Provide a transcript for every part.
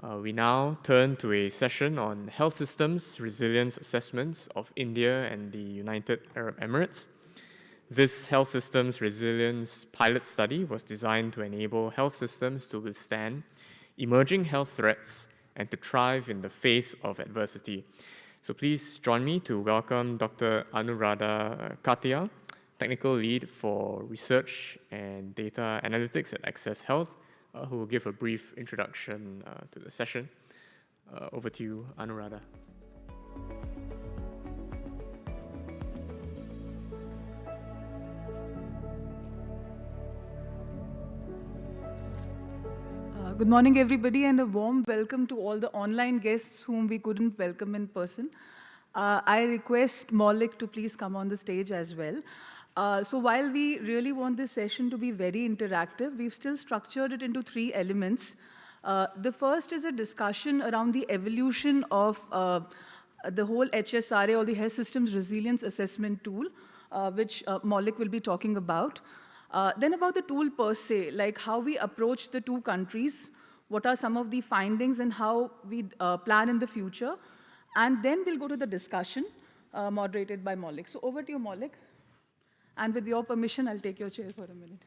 We now turn to a session on health systems resilience assessments of India and the United Arab Emirates. This health systems resilience pilot study was designed to enable health systems to withstand emerging health threats and to thrive in the face of adversity. So please join me to welcome Dr. Anuradha Katia, Technical Lead for Research and Data Analytics at Access Health, who will give a brief introduction to the session. Over to you, Anuradha. Good morning, everybody, and a warm welcome to all the online guests whom we couldn't welcome in person. I request Maulik to please come on the stage as well. So while we really want this session to be very interactive, we've still structured it into three elements. The first is a discussion around the evolution of the whole HSRA, or the Health Systems Resilience Assessment tool, which Maulik will be talking about. Then about the tool per se, like how we approach the two countries, what are some of the findings and how we plan in the future. And then we'll go to the discussion moderated by Maulik. So over to you, Maulik. And with your permission, I'll take your chair for a minute.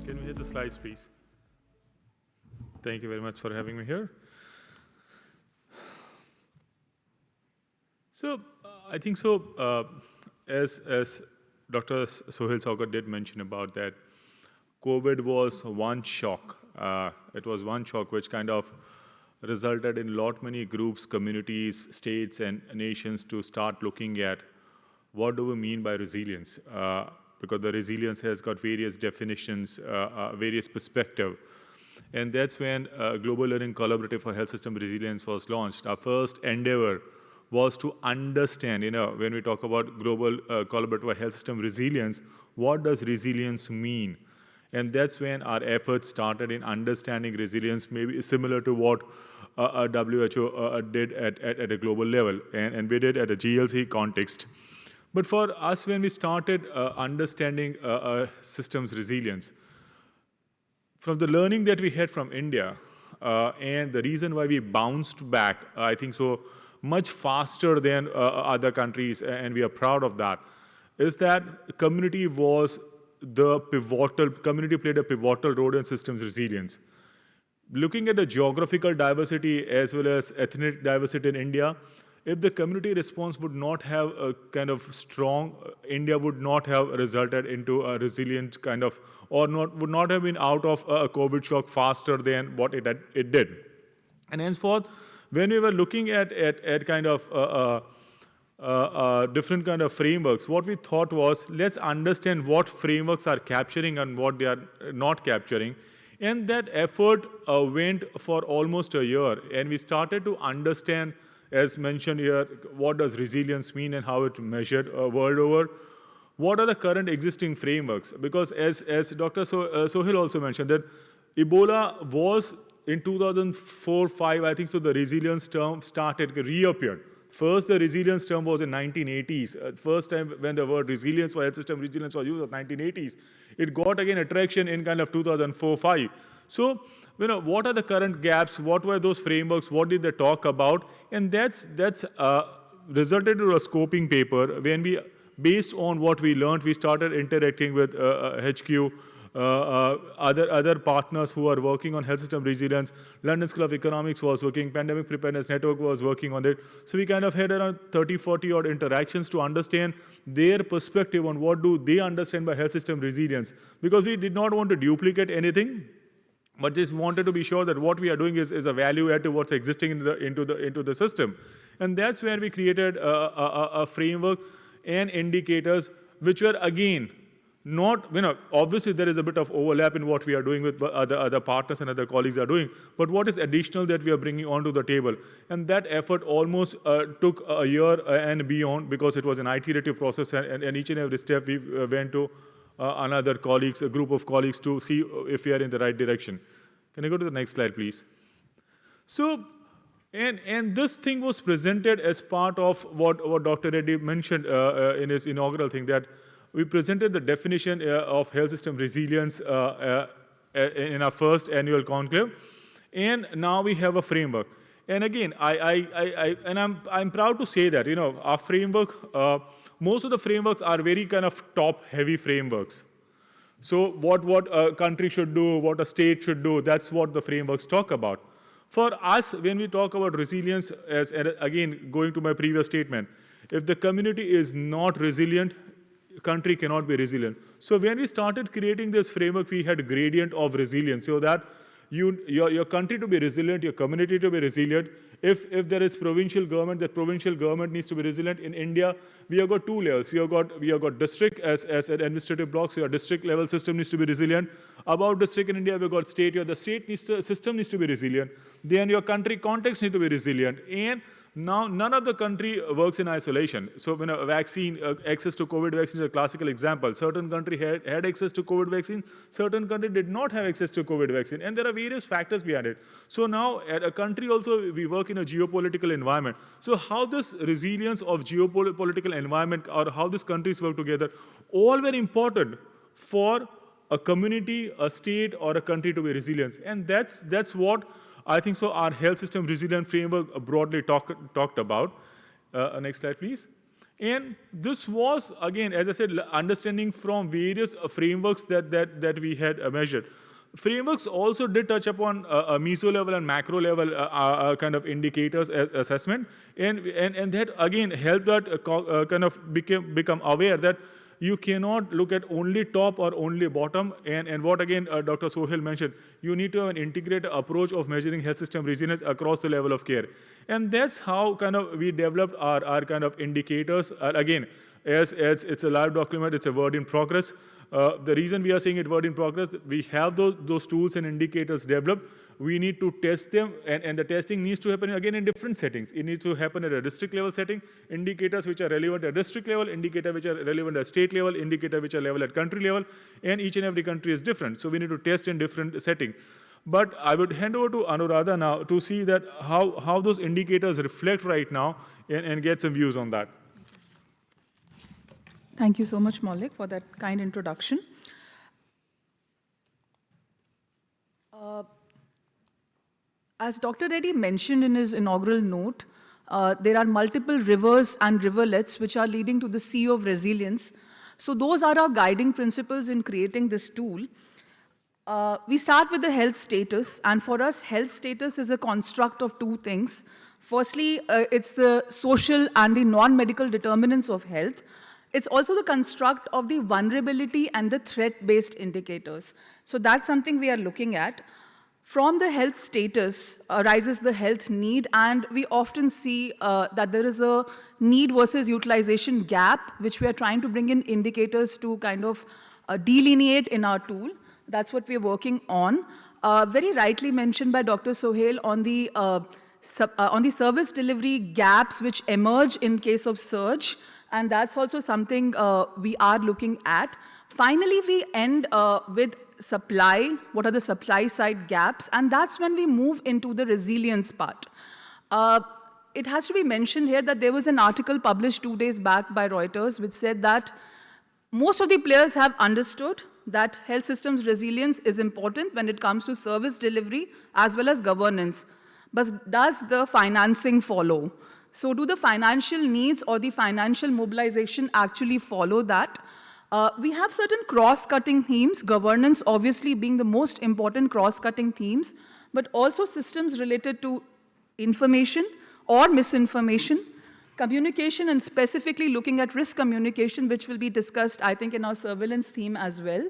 Can we hit the slides, please? Thank you very much for having me here. So I think so. As Dr. Sohail Saukat did mention about that, COVID was one shock. It was one shock which kind of resulted in many groups, communities, states, and nations to start looking at what do we mean by resilience, because the resilience has got various definitions, various perspectives. And that's when Global Learning Collaborative for Health System Resilience was launched. Our first endeavor was to understand, when we talk about global collaborative health system resilience, what does resilience mean? And that's when our efforts started in understanding resilience, maybe similar to what WHO did at a global level, and we did at a GLC context. But for us, when we started understanding systems resilience, from the learning that we had from India, and the reason why we bounced back, I think so, much faster than other countries, and we are proud of that, is that community played a pivotal role in systems resilience. Looking at the geographical diversity as well as ethnic diversity in India, if the community response would not have a kind of strong, India would not have resulted into a resilient kind of, or would not have been out of a COVID shock faster than what it did. And henceforth, when we were looking at kind of different kind of frameworks, what we thought was, let's understand what frameworks are capturing and what they are not capturing. And that effort went for almost a year. And we started to understand, as mentioned here, what does resilience mean and how it's measured world over. What are the current existing frameworks? Because as Dr. Sohail also mentioned, that Ebola was in 2004-5, I think so, the resilience term reappeared. First, the resilience term was in 1980s. First time when the word resilience for health system resilience was used was 1980s. It got again attraction in kind of 2004-5. So, what are the current gaps? What were those frameworks? What did they talk about? And that's resulted in a scoping paper. When we, based on what we learned, we started interacting with HQ, other partners who are working on health system resilience. London School of Economics was working, Pandemic Preparedness Network was working on it. So we kind of had around 30, 40 odd interactions to understand their perspective on what do they understand by health system resilience. Because we did not want to duplicate anything, but just wanted to be sure that what we are doing is a value add to what's existing into the system. And that's where we created a framework and indicators which were again, not, obviously there is a bit of overlap in what we are doing with other partners and other colleagues are doing, but what is additional that we are bringing onto the table? And that effort almost took a year and beyond, because it was an iterative process, and each and every step we went to a group of colleagues to see if we are in the right direction. Can I go to the next slide, please? So, and this thing was presented as part of what Dr. Reddy mentioned in his inaugural thing, that we presented the definition of health system resilience in our first annual conclave, and now we have a framework. And again, I'm proud to say that, our framework, most of the frameworks are very kind of top-heavy frameworks. So what a country should do, what a state should do, that's what the frameworks talk about. For us, when we talk about resilience, as again, going to my previous statement, if the community is not resilient, country cannot be resilient. So when we started creating this framework, we had a gradient of resilience, so that your country to be resilient, your community to be resilient. If there is provincial government, the provincial government needs to be resilient. In India, we have got two levels. We have got district as an administrative block, so your district level system needs to be resilient. Above district in India, we've got state. The state system needs to be resilient. Then your country context needs to be resilient. And now, none of the country works in isolation. So when a vaccine, access to COVID vaccine is a classical example. Certain country had access to COVID vaccine, certain country did not have access to COVID vaccine. And there are various factors behind it. So now, at a country also, we work in a geopolitical environment. So how this resilience of geopolitical environment, or how these countries work together, all very important for a community, a state, or a country to be resilient. And that's what I think so our health system resilience framework broadly talked about. Next slide, please. And this was, again, as I said, understanding from various frameworks that we had measured. Frameworks also did touch upon a meso level and macro level kind of indicators assessment. And that, again, helped us kind of become aware that you cannot look at only top or only bottom. And what, again, Dr. Sohail mentioned, you need to have an integrated approach of measuring health system resilience across the level of care. And that's how kind of we developed our kind of indicators. Again, as it's a live document, it's a work in progress. The reason we are saying it work in progress, we have those tools and indicators developed. We need to test them, and the testing needs to happen, again, in different settings. It needs to happen at a district level setting, indicators which are relevant at district level, indicators which are relevant at state level, indicators which are relevant at country level, and each and every country is different. So we need to test in different settings. But I would hand over to Anuradha now to see that how those indicators reflect right now and get some views on that. Thank you so much, Maulik, for that kind introduction. As Dr. Reddy mentioned in his inaugural note, there are multiple rivers and riverlets which are leading to the sea of resilience. So those are our guiding principles in creating this tool. We start with the health status, and for us, health status is a construct of two things. Firstly, it's the social and the non-medical determinants of health. It's also the construct of the vulnerability and the threat-based indicators. So that's something we are looking at. From the health status arises the health need, and we often see that there is a need versus utilization gap, which we are trying to bring in indicators to kind of delineate in our tool. That's what we're working on. Very rightly mentioned by Dr. Sohail on the service delivery gaps which emerge in case of surge, and that's also something we are looking at. Finally, we end with supply. What are the supply side gaps? And that's when we move into the resilience part. It has to be mentioned here that there was an article published 2 days back by Reuters which said that most of the players have understood that health systems resilience is important when it comes to service delivery as well as governance. But does the financing follow? So do the financial needs or the financial mobilization actually follow that? We have certain cross-cutting themes, governance obviously being the most important cross-cutting themes, but also systems related to information or misinformation, communication, and specifically looking at risk communication, which will be discussed, I think, in our surveillance theme as well.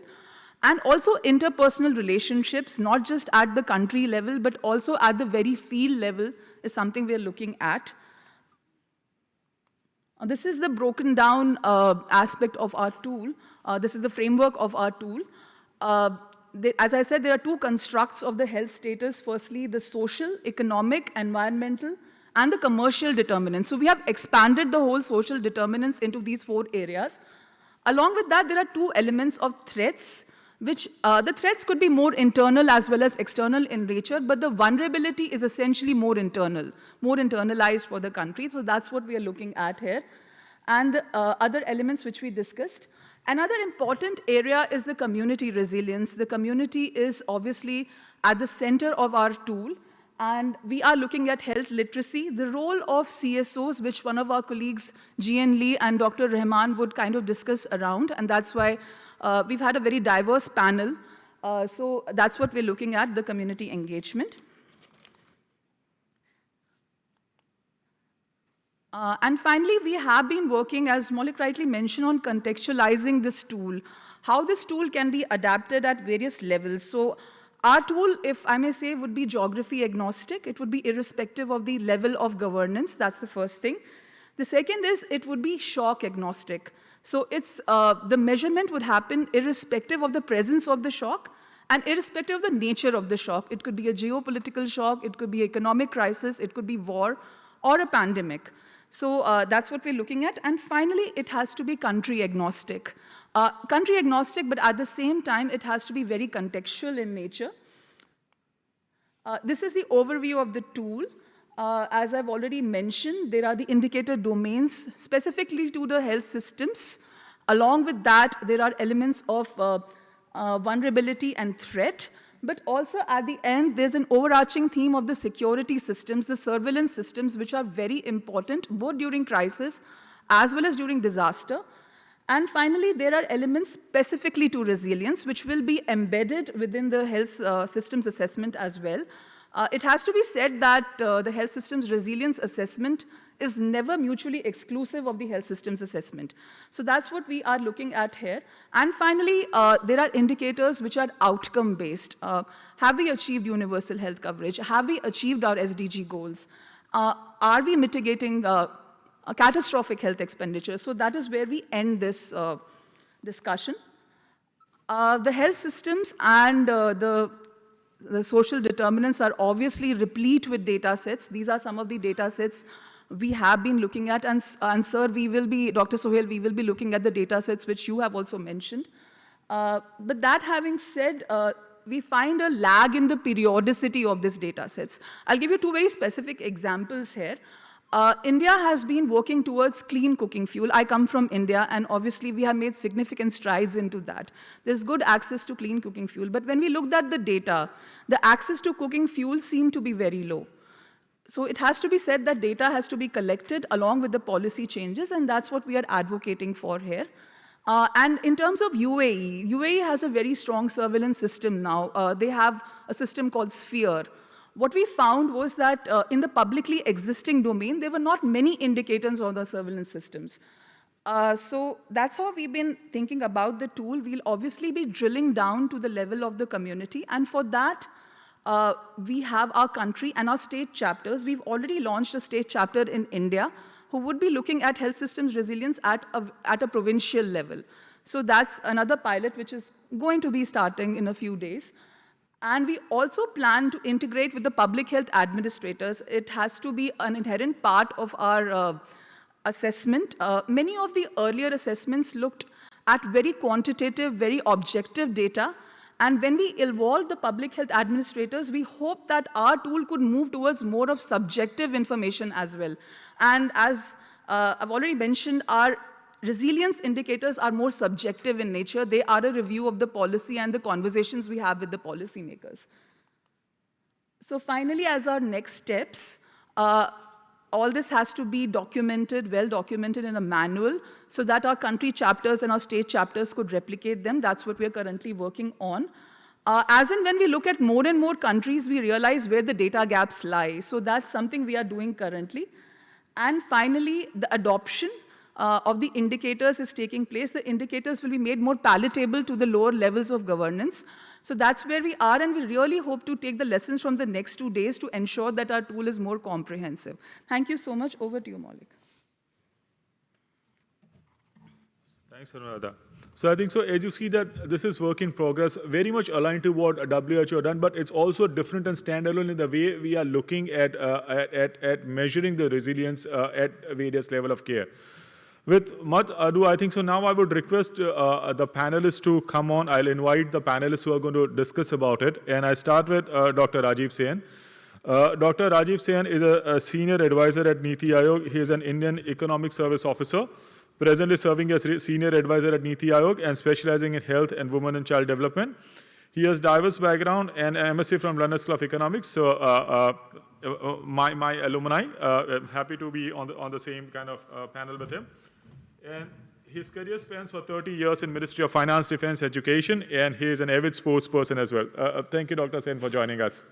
And also interpersonal relationships, not just at the country level, but also at the very field level is something we're looking at. This is the broken down aspect of our tool. This is the framework of our tool. As I said, there are two constructs of the health status. Firstly, the social, economic, environmental, and the commercial determinants. So we have expanded the whole social determinants into these 4 areas. Along with that, there are 2 elements of threats, which the threats could be more internal as well as external in nature, but the vulnerability is essentially more internal, more internalized for the country. So that's what we are looking at here. And the other elements which we discussed. Another important area is the community resilience. The community is obviously at the center of our tool, and we are looking at health literacy. The role of CSOs, which one of our colleagues, Jian Lee and Dr. Rahman, would kind of discuss around, and that's why we've had a very diverse panel. So that's what we're looking at, the community engagement. And finally, we have been working, as Maulik rightly mentioned, on contextualizing this tool, how this tool can be adapted at various levels. So our tool, if I may say, would be geography agnostic. It would be irrespective of the level of governance. That's the first thing. The second is it would be shock agnostic. So it's, the measurement would happen irrespective of the presence of the shock and irrespective of the nature of the shock. It could be a geopolitical shock, it could be economic crisis, it could be war, or a pandemic. So that's what we're looking at. And finally, it has to be country agnostic. Country agnostic, but at the same time, it has to be very contextual in nature. This is the overview of the tool. As I've already mentioned, there are the indicator domains specifically to the health systems. Along with that, there are elements of vulnerability and threat. But also at the end, there's an overarching theme of the security systems, the surveillance systems, which are very important, both during crisis as well as during disaster. And finally, there are elements specifically to resilience, which will be embedded within the health systems assessment as well. It has to be said that the health systems resilience assessment is never mutually exclusive of the health systems assessment. So that's what we are looking at here. And finally, there are indicators which are outcome-based. Have we achieved universal health coverage? Have we achieved our SDG goals? Are we mitigating a catastrophic health expenditure? So that is where we end this discussion. The health systems and the social determinants are obviously replete with data sets. These are some of the data sets we have been looking at, and sir, Dr. Sohail, we will be looking at the data sets which you have also mentioned. But that having said, we find a lag in the periodicity of these data sets. I'll give you two very specific examples here. India has been working towards clean cooking fuel. I come from India, and obviously we have made significant strides into that. There's good access to clean cooking fuel, but when we looked at the data, the access to cooking fuel seemed to be very low. So it has to be said that data has to be collected along with the policy changes, and that's what we are advocating for here. And in terms of UAE, UAE has a very strong surveillance system now. They have a system called Sphere. What we found was that in the publicly existing domain, there were not many indicators on the surveillance systems. So that's how we've been thinking about the tool. We'll obviously be drilling down to the level of the community, and for that, we have our country and our state chapters. We've already launched a state chapter in India who would be looking at health systems resilience at a provincial level. So that's another pilot which is going to be starting in a few days. And we also plan to integrate with the public health administrators. It has to be an inherent part of our assessment. Many of the earlier assessments looked at very quantitative, very objective data. And when we involve the public health administrators, we hope that our tool could move towards more of subjective information as well. And as I've already mentioned, our resilience indicators are more subjective in nature. They are a review of the policy and the conversations we have with the policymakers. So finally, as our next steps, all this has to be documented, well documented in a manual, so that our country chapters and our state chapters could replicate them. That's what we're currently working on. As and when we look at more and more countries, we realize where the data gaps lie. So that's something we are doing currently. And finally, the adoption of the indicators is taking place. The indicators will be made more palatable to the lower levels of governance. So that's where we are, and we really hope to take the lessons from the next 2 days to ensure that our tool is more comprehensive. Thank you so much. Over to you, Maulik. Thanks, Anuradha. So I think so, as you see that this is work in progress, very much aligned to what WHO done, but it's also different and standalone in the way we are looking at measuring the resilience at various level of care. With much ado, I think so now I would request the panelists to come on. I'll invite the panelists who are going to discuss about it. And I start with Dr. Rajiv Sen. Dr. Rajiv Sen is a senior advisor at Niti Aayog. He is an Indian Economic Service Officer presently serving as senior advisor at Niti Aayog and specializing in health and women and child development. He has diverse background and an MSc from London School of Economics. So my alumni, happy to be on the same kind of panel with him. And his career spans for 30 years in Ministry of Finance, Defense, Education, and he is an avid sports person as well. Thank you, Dr. Sen, for joining us.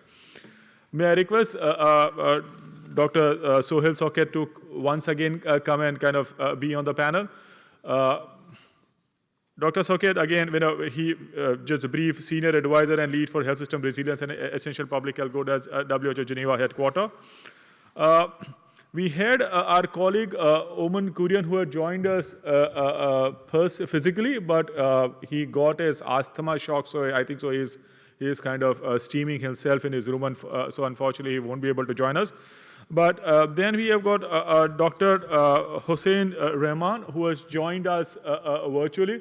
May I request Dr. Sohail Soket to once again come and kind of be on the panel. Dr. Soket, again, he just a brief senior advisor and lead for health system resilience and essential public health good as WHO Geneva headquarters. We had our colleague Oman Kurian who had joined us physically, but he got his asthma shock, so I think so he is kind of steaming himself in his room, and so unfortunately he won't be able to join us. But then we have got Dr. Hossein Rahman, who has joined us virtually.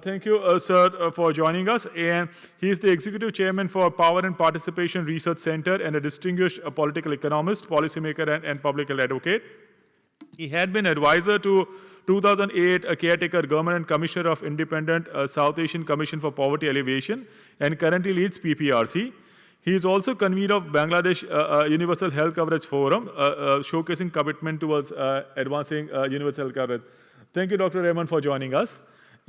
Thank you, sir, for joining us. And he is the Executive Chairman for Power and Participation Research Center and a distinguished political economist, policymaker, and public health advocate. He had been advisor to 2008 caretaker government and commissioner of Independent South Asian Commission for Poverty Alleviation and currently leads PPRC. He is also convener of Bangladesh Universal Health Coverage Forum, showcasing commitment towards advancing universal health coverage. Thank you, Dr. Rahman, for joining us.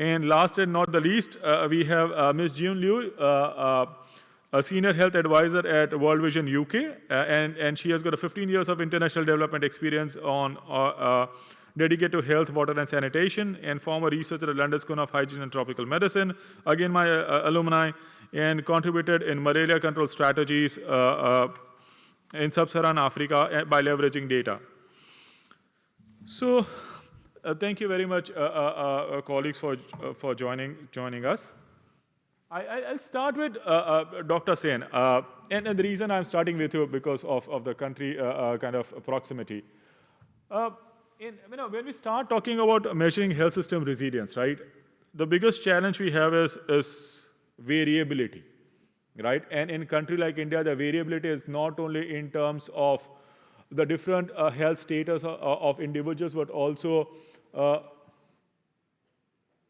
And last and not the least, we have Ms. June Liu, a senior health advisor at World Vision UK, and she has got 15 years of international development experience on dedicated to health, water, and sanitation, and former researcher at London School of Hygiene and Tropical Medicine. Again, my alumni, and contributed in malaria control strategies in sub-Saharan Africa by leveraging data. So, thank you very much, colleagues, for joining us. I'll start with Dr. Sen, and the reason I'm starting with you because of the country kind of proximity. When we start talking about measuring health system resilience, right, the biggest challenge we have is variability, right? And in a country like India, the variability is not only in terms of the different health status of individuals, but also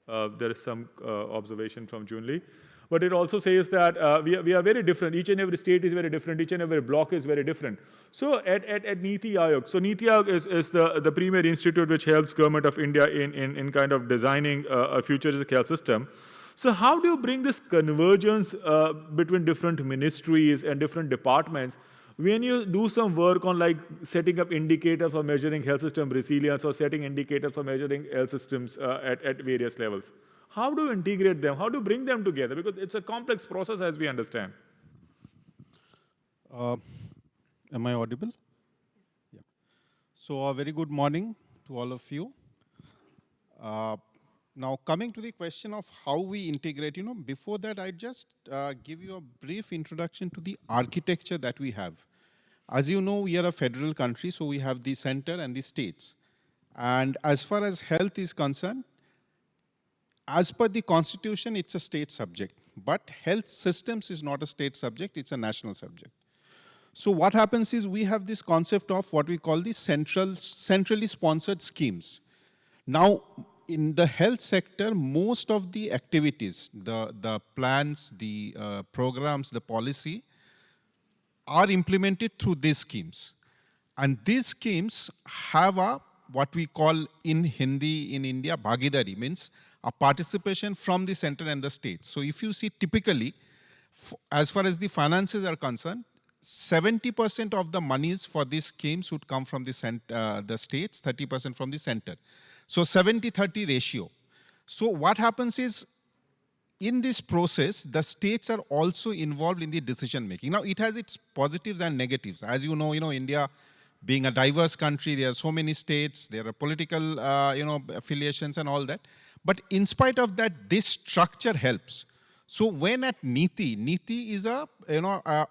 there is some observation from June Lee. But it also says that we are very different. Each and every state is very different. Each and every block is very different. So at Niti Aayog, so Niti Aayog is the premier institute which helps government of India in kind of designing a futuristic health system. So how do you bring this convergence between different ministries and different departments when you do some work on like setting up indicators for measuring health system resilience or setting indicators for measuring health systems at various levels? How do you integrate them? How do you bring them together? Because it's a complex process as we understand. Am I audible? Yeah. So a very good morning to all of you. Now coming to the question of how we integrate, before that I just give you a brief introduction to the architecture that we have. As you know, we are a federal country, so we have the center and the states. And as far as health is concerned, as per the constitution, it's a state subject. But health systems is not a state subject, it's a national subject. So what happens is we have this concept of what we call the centrally sponsored schemes. Now, in the health sector, most of the activities, the plans, the programs, the policy are implemented through these schemes. And these schemes have what we call in Hindi in India, bhagidari, means a participation from the center and the states. So if you see typically, as far as the finances are concerned, 70% of the monies for these schemes would come from the states, 30% from the center. So 70-30 ratio. So what happens is, in this process, the states are also involved in the decision making. Now, it has its positives and negatives. As you know, India being a diverse country, there are so many states, there are political, affiliations and all that. But in spite of that, this structure helps. So when at Niti is a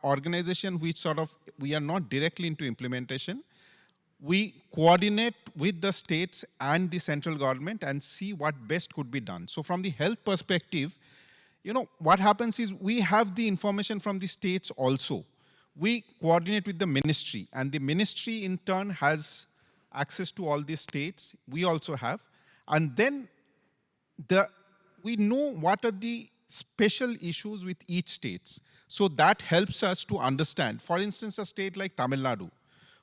organization which we are not directly into implementation. We coordinate with the states and the central government and see what best could be done. So from the health perspective, what happens is we have the information from the states also. We coordinate with the ministry, and the ministry in turn has access to all these states. We also have. And then we know what are the special issues with each states. So that helps us to understand, for instance, a state like Tamil Nadu,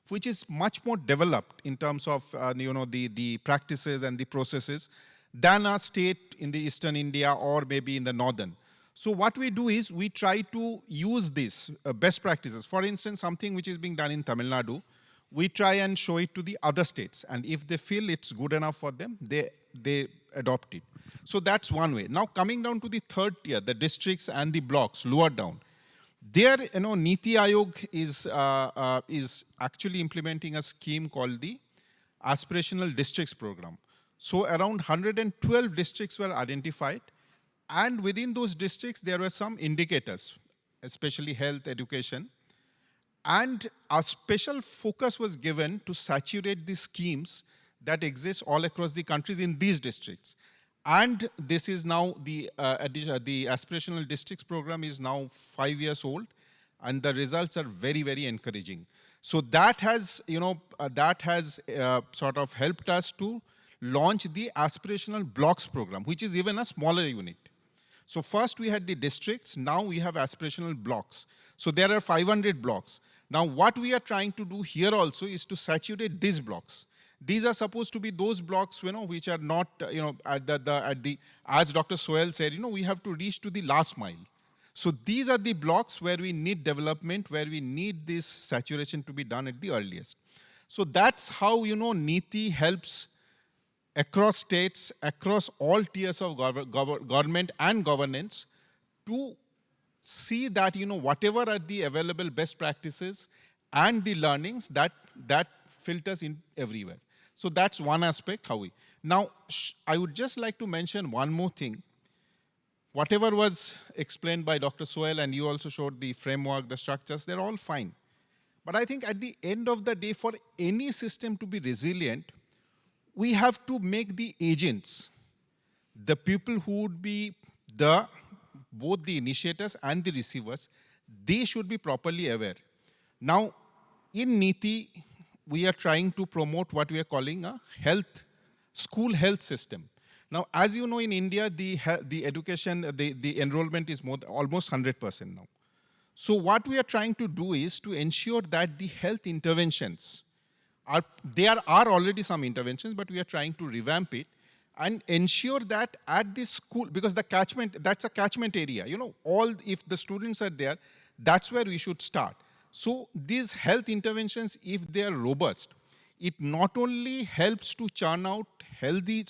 which is much more developed in terms of the practices and the processes than a state in the eastern India or maybe in the northern. So what we do is we try to use these best practices. For instance, something which is being done in Tamil Nadu, we try and show it to the other states. And if they feel it's good enough for them, they adopt it. So that's one way. Now coming down to the third tier, the districts and the blocks, lower down. There, Niti Aayog is actually implementing a scheme called the Aspirational Districts Program. So around 112 districts were identified, and within those districts there were some indicators, especially health, education, and a special focus was given to saturate the schemes that exist all across the countries in these districts. And this is now the Aspirational Districts Program is now 5 years old, and the results are very, very encouraging. So that has, sort of helped us to launch the Aspirational Blocks Program, which is even a smaller unit. So first we had the districts, now we have aspirational blocks. So there are 500 blocks. Now what we are trying to do here also is to saturate these blocks. These are supposed to be those blocks, which are not, as Dr. Sohail said, we have to reach to the last mile. So these are the blocks where we need development, where we need this saturation to be done at the earliest. So that's how, Niti helps across states, across all tiers of government and governance to see that, whatever are the available best practices and the learnings that filters in everywhere. So that's one aspect, how we. Now, I would just like to mention one more thing. Whatever was explained by Dr. Sohail, and you also showed the framework, the structures, they're all fine. But I think at the end of the day, for any system to be resilient, we have to make the agents, the people who would be both the initiators and the receivers, they should be properly aware. Now, in Niti, we are trying to promote what we are calling a school health system. Now, as you know, in India, the education, the enrollment is almost 100% now. So what we are trying to do is to ensure that the health interventions there are already some interventions, but we are trying to revamp it and ensure that at the school, because that's a catchment area, if the students are there, that's where we should start. So these health interventions, if they are robust, it not only helps to churn out healthy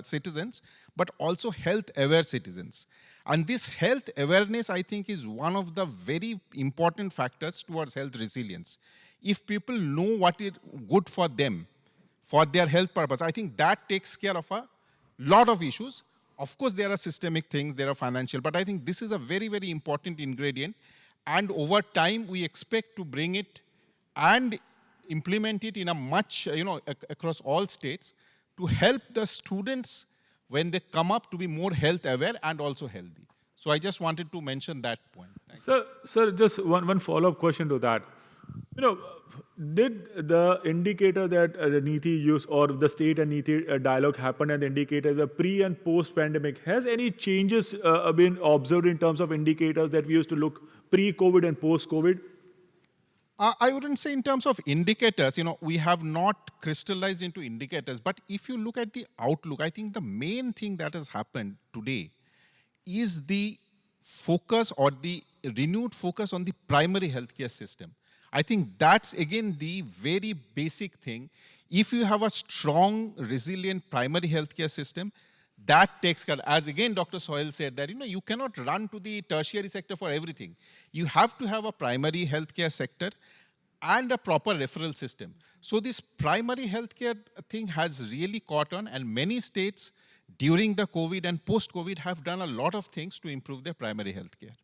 citizens, but also health-aware citizens. And this health awareness, I think, is one of the very important factors towards health resilience. If people know what is good for them, for their health purpose, I think that takes care of a lot of issues. Of course, there are systemic things, there are financial, but I think this is a very, very important ingredient. And over time, we expect to bring it and implement it in a much, across all states to help the students when they come up to be more health aware and also healthy. So I just wanted to mention that point. Sir, just one follow-up question to that. Did the indicator that Niti used or the state and Niti dialogue happened and the indicator, the pre and post-pandemic, has any changes been observed in terms of indicators that we used to look pre-COVID and post-COVID? I wouldn't say in terms of indicators, we have not crystallized into indicators, but if you look at the outlook, I think the main thing that has happened today is the focus or the renewed focus on the primary healthcare system. I think that's, again, the very basic thing. If you have a strong, resilient primary healthcare system, that takes care, as again Dr. Sohail said, that you cannot run to the tertiary sector for everything. You have to have a primary healthcare sector and a proper referral system. So this primary healthcare thing has really caught on, and many states during the COVID and post-COVID have done a lot of things to improve their primary healthcare.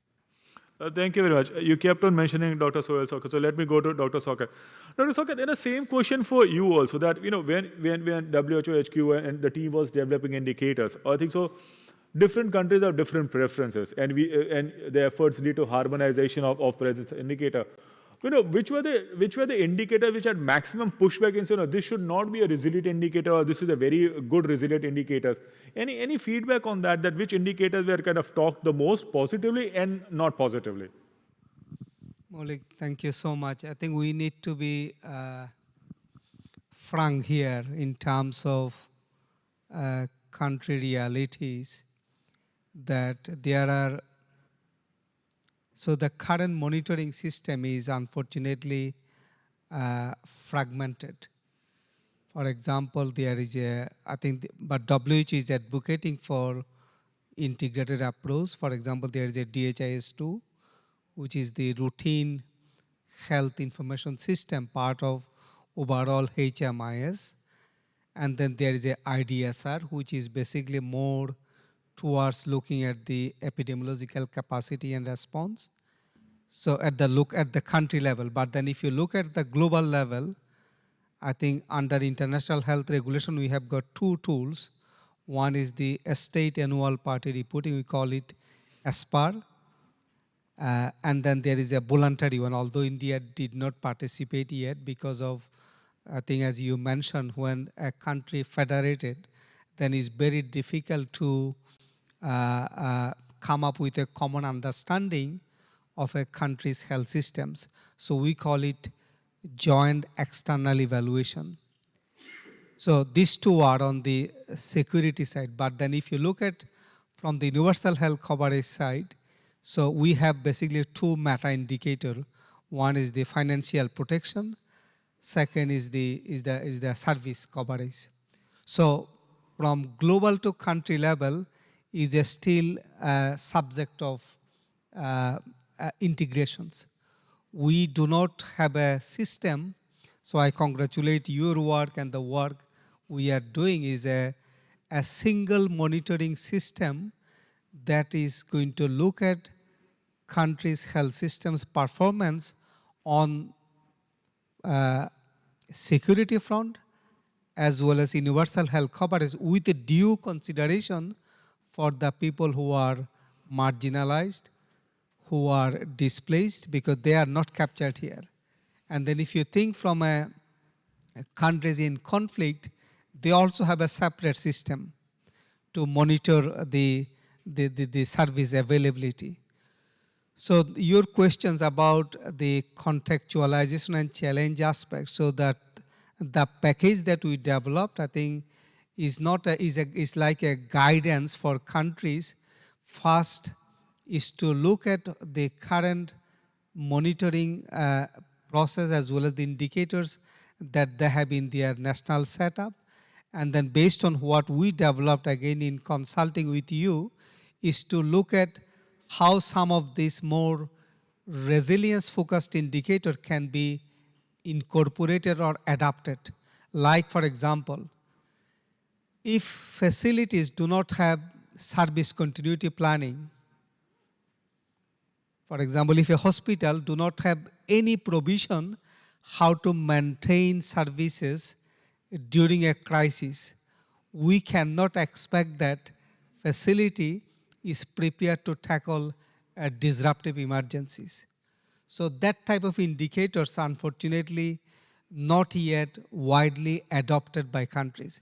Thank you very much. You kept on mentioning Dr. Sohail Sokat, so let me go to Dr. Sokat. Dr. Sokat, then the same question for you also, that when WHO HQ and the team was developing indicators, I think so, different countries have different preferences, and the efforts lead to harmonization of presence indicator. which were the indicators which had maximum pushback and say, this should not be a resilient indicator, or this is a very good resilient indicators. Any feedback on that which indicators were kind of talked the most positively and not positively? Maulik, thank you so much. I think we need to be frank here in terms of country realities, that there are, so the current monitoring system is unfortunately fragmented. For example, there is but WHO is advocating for integrated approach. For example, there is a DHIS2, which is the routine health information system, part of overall HMIS. And then there is a IDSR, which is basically more towards looking at the epidemiological capacity and response. So at the country level. But then if you look at the global level, I think under international health regulation, we have got two tools. One is the state annual party reporting, we call it HSRA. And then there is a voluntary one, although India did not participate yet because of, I think as you mentioned, when a country federated, then it's very difficult to come up with a common understanding of a country's health systems. So we call it joint external evaluation. So these two are on the security side. But then if you look at from the universal health coverage side, so we have basically two meta indicators. One is the financial protection. Second is the service coverage. So from global to country level is still a subject of integrations. We do not have a system, so I congratulate your work, and the work we are doing is a single monitoring system that is going to look at countries' health systems performance on security front as well as universal health coverage with a due consideration for the people who are marginalized, who are displaced, because they are not captured here. And then if you think from a countries in conflict, they also have a separate system to monitor the service availability. So your questions about the contextualization and challenge aspects, so that the package that we developed, I think, is like a guidance for countries. First is to look at the current monitoring process as well as the indicators that they have in their national setup. And then based on what we developed, again in consulting with you, is to look at how some of these more resilience-focused indicator can be incorporated or adapted. Like, for example, if facilities do not have service continuity planning, for example, if a hospital do not have any provision how to maintain services during a crisis, we cannot expect that facility is prepared to tackle disruptive emergencies. So that type of indicators, unfortunately, not yet widely adopted by countries.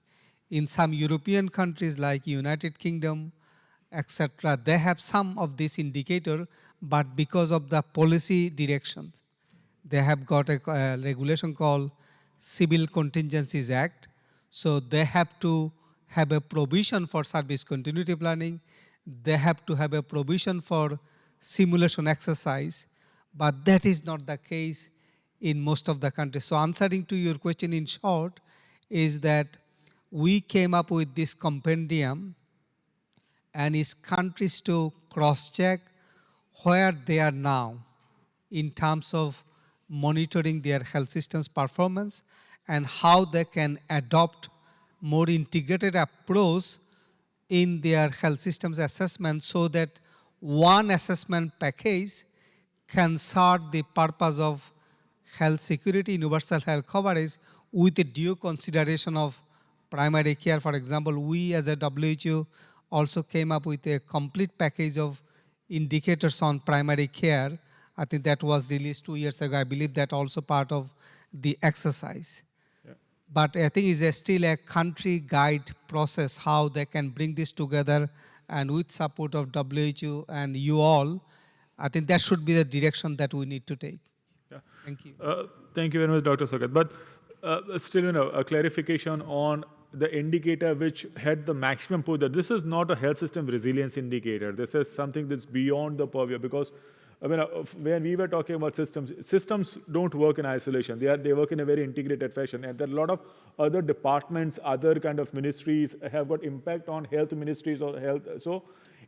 In some European countries like United Kingdom, etc., they have some of this indicator, but because of the policy directions, they have got a regulation called Civil Contingencies Act. So they have to have a provision for service continuity planning. They have to have a provision for simulation exercise, but that is not the case in most of the countries. So answering to your question in short is that we came up with this compendium and is countries to cross-check where they are now in terms of monitoring their health systems performance and how they can adopt more integrated approach in their health systems assessment, so that one assessment package can serve the purpose of health security, universal health coverage with a due consideration of primary care. For example, we as a WHO also came up with a complete package of indicators on primary care I think that was released 2 years ago. I believe that also part of the exercise. But I think it's still a country guide process, how they can bring this together, and with support of WHO and you all, I think that should be the direction that we need to take. Yeah. Thank you. Thank you very much, Dr. Sogat. But still, a clarification on the indicator which had the maximum pull, that this is not a health system resilience indicator. This is something that's beyond the purview, because when we were talking about systems don't work in isolation. They work in a very integrated fashion, and there are a lot of other departments, other kind of ministries have got impact on health ministries or health. So,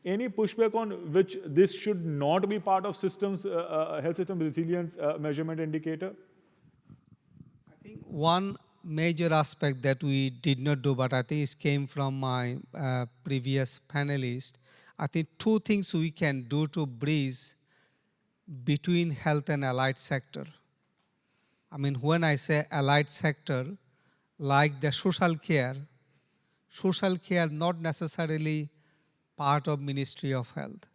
any pushback on which this should not be part of systems, health system resilience measurement indicator? I think one major aspect that we did not do, but I think it came from my previous panelist. I think two things we can do to bridge between health and allied sector. I mean, when I say allied sector, like the social care not necessarily part of Ministry of Health.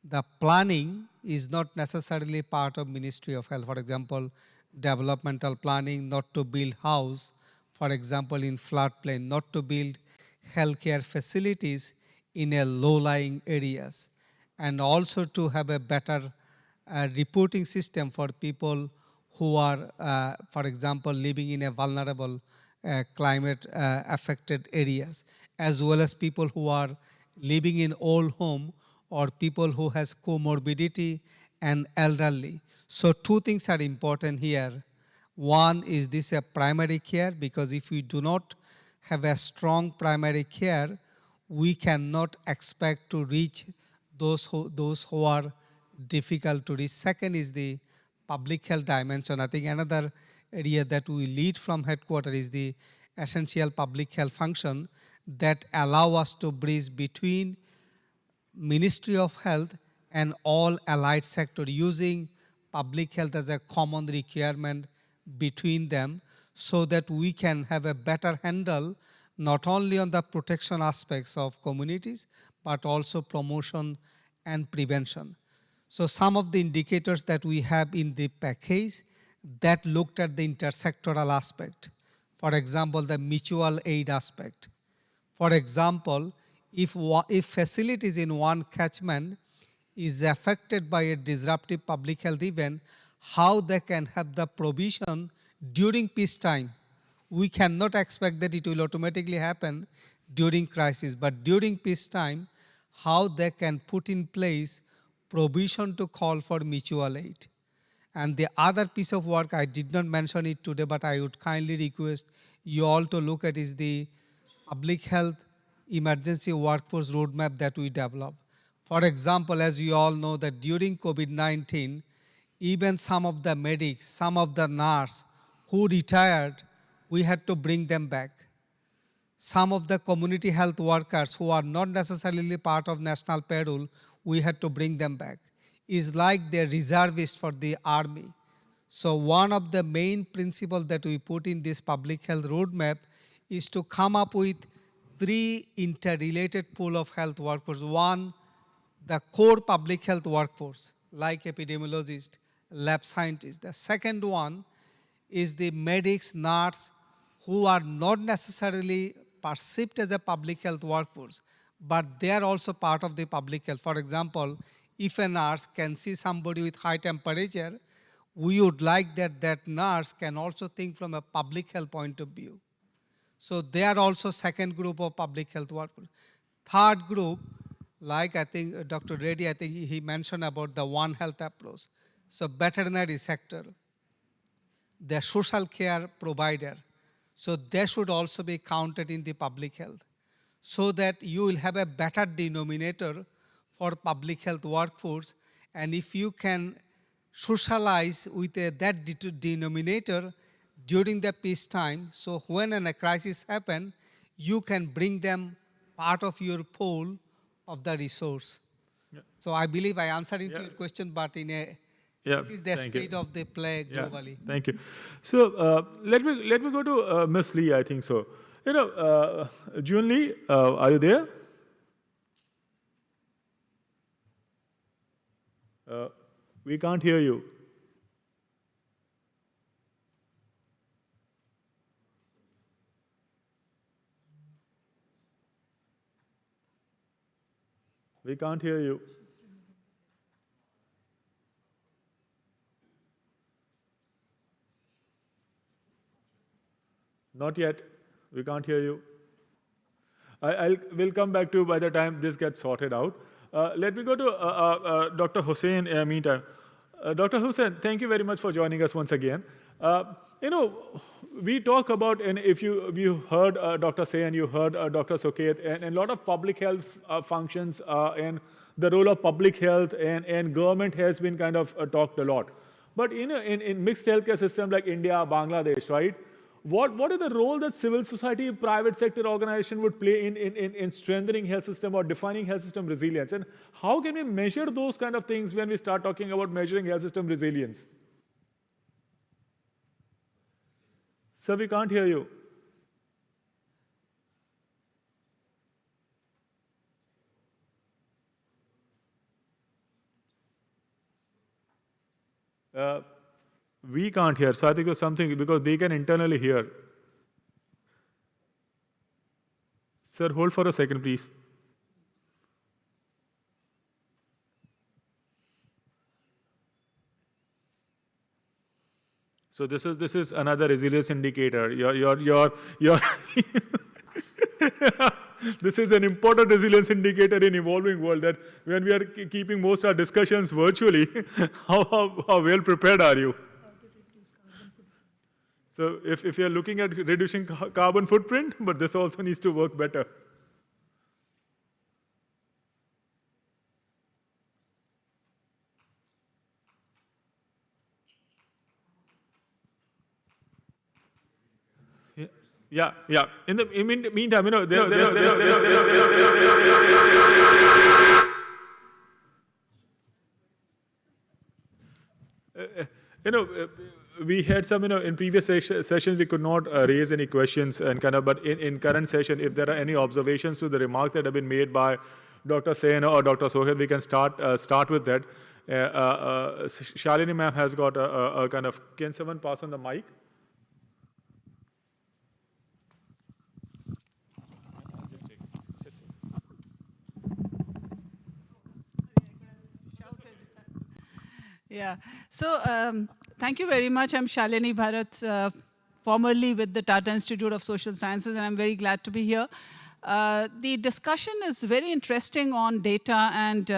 The planning is not necessarily part of Ministry of Health. For example, developmental planning, not to build house, for example, in floodplain, not to build healthcare facilities in a low-lying areas, and also to have a better reporting system for people who are, for example, living in a vulnerable climate affected areas, as well as people who are living in old home or people who has comorbidity and elderly. So two things are important here. One is this a primary care, because if we do not have a strong primary care, we cannot expect to reach those who are difficult to reach. Second is the public health dimension. I think another area that we lead from headquarters is the essential public health function that allow us to bridge between Ministry of Health and all allied sector, using public health as a common requirement between them, so that we can have a better handle not only on the protection aspects of communities, but also promotion and prevention. So some of the indicators that we have in the package that looked at the intersectoral aspect. For example, the mutual aid aspect. For example, if facilities in one catchment is affected by a disruptive public health event, how they can have the provision during peacetime. We cannot expect that it will automatically happen during crisis, but during peacetime, how they can put in place provision to call for mutual aid. And the other piece of work, I did not mention it today, but I would kindly request you all to look at, is the public health emergency workforce roadmap that we developed. For example, as you all know that during COVID-19, even some of the medics, some of the nurses who retired, we had to bring them back. Some of the community health workers who are not necessarily part of national payroll, we had to bring them back. It's like they're reservists for the army. So one of the main principles that we put in this public health roadmap is to come up with 3 interrelated pool of health workforce. One, the core public health workforce, like epidemiologists, lab scientists. The second one is the medics, nurses, who are not necessarily perceived as a public health workforce, but they are also part of the public health. For example, if a nurse can see somebody with high temperature, we would like that nurse can also think from a public health point of view. So they are also second group of public health workers. Third group, like I think Dr. Reddy, I think he mentioned about the One Health approach. So veterinary sector, the social care provider, so they should also be counted in the public health, so that you will have a better denominator for public health workforce. And if you can socialize with that denominator during the peacetime, so when a crisis happens, you can bring them part of your pool of the resource. Yeah. So I believe I answered into your question, but in a this is the state of the play globally. Yeah, thank you. So let me go to Ms. Lee, I think so. June Lee, are you there? We can't hear you. We can't hear you. Not yet. We can't hear you. We'll come back to you by the time this gets sorted out. Let me go to Dr. Hussain meantime. Dr. Hussain, thank you very much for joining us once again. You know, we talk about, and if you heard Dr. Say and you heard Dr. Soket, and a lot of public health functions and the role of public health and government has been kind of talked a lot. But in mixed healthcare system like India, Bangladesh, right? What is the role that civil society, private sector organization would play in strengthening health system or defining health system resilience? And how can we measure those kind of things when we start talking about measuring health system resilience? Sir, we can't hear you. We can't hear. So I think it's something because they can internally hear. Sir, hold for a second, please. So this is another resilience indicator. This is an important resilience indicator in evolving world that when we are keeping most of our discussions virtually, how well prepared are you? So if you're looking at reducing carbon footprint, but this also needs to work better. Yeah. In the meantime, you know, we had some, in previous sessions, we could not raise any questions and kind of, but in current session, if there are any observations to the remarks that have been made by Dr. Sen or Dr. Sohail, we can start with that. Shalini ma'am has got a kind of, can someone pass on the mic? Yeah. So thank you very much. I'm Shalini Bharat, formerly with the Tata Institute of Social Sciences, and I'm very glad to be here. The discussion is very interesting on data and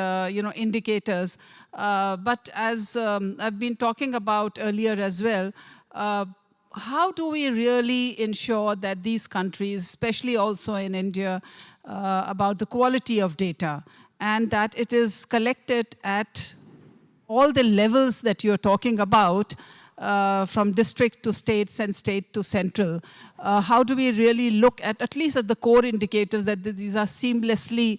indicators. But as I've been talking about earlier as well, how do we really ensure that these countries, especially also in India, about the quality of data and that it is collected at all the levels that you're talking about, from district to states and state to central, how do we really look at least at the core indicators that these are seamlessly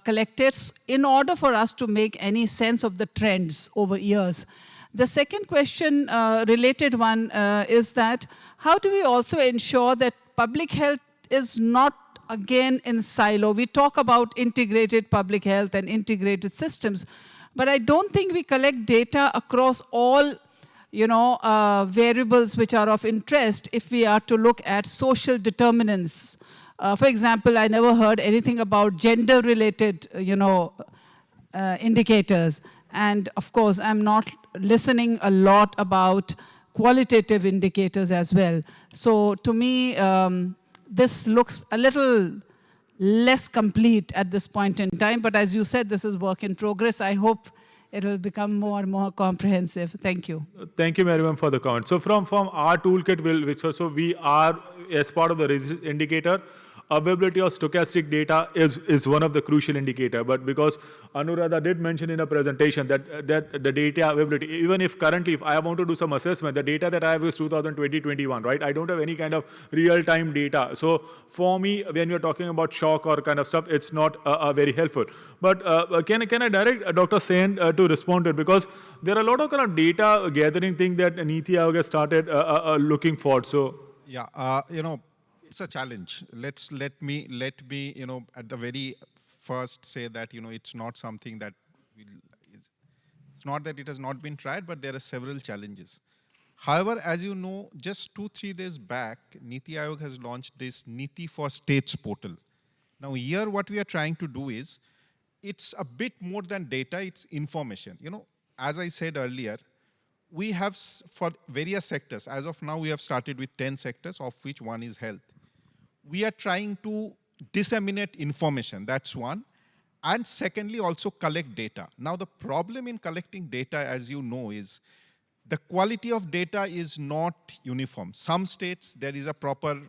collected in order for us to make any sense of the trends over years? The second question, related one, is that how do we also ensure that public health is not again in silo? We talk about integrated public health and integrated systems, but I don't think we collect data across all variables which are of interest if we are to look at social determinants. For example, I never heard anything about gender-related indicators. And of course, I'm not listening a lot about qualitative indicators as well. So to me, this looks a little less complete at this point in time. But as you said, this is work in progress. I hope it will become more and more comprehensive. Thank you. Thank you, Mariam, for the comment. So from our toolkit, so we are, as part of the indicator, availability of stochastic data is one of the crucial indicator. But because Anuradha did mention in a presentation that the data availability, even if currently, if I want to do some assessment, the data that I have is 2020-21, right? I don't have any kind of real-time data. So for me, when we're talking about shock or kind of stuff, it's not very helpful. But can I direct Dr. Sen to respond to it? Because there are a lot of kind of data gathering thing that Niti Aayog has started looking for. So yeah, it's a challenge. Let me at the very first say that it's not something that It's not that it has not been tried, but there are several challenges. However, as you know, just 2-3 days back, Niti Aayog has launched this Niti for States portal. Now here what we are trying to do is, it's a bit more than data, it's information. You know, as I said earlier, we have for various sectors, as of now we have started with 10 sectors, of which one is health. We are trying to disseminate information, that's one. And secondly, also collect data. Now the problem in collecting data, as you know, is the quality of data is not uniform. Some states, there is a proper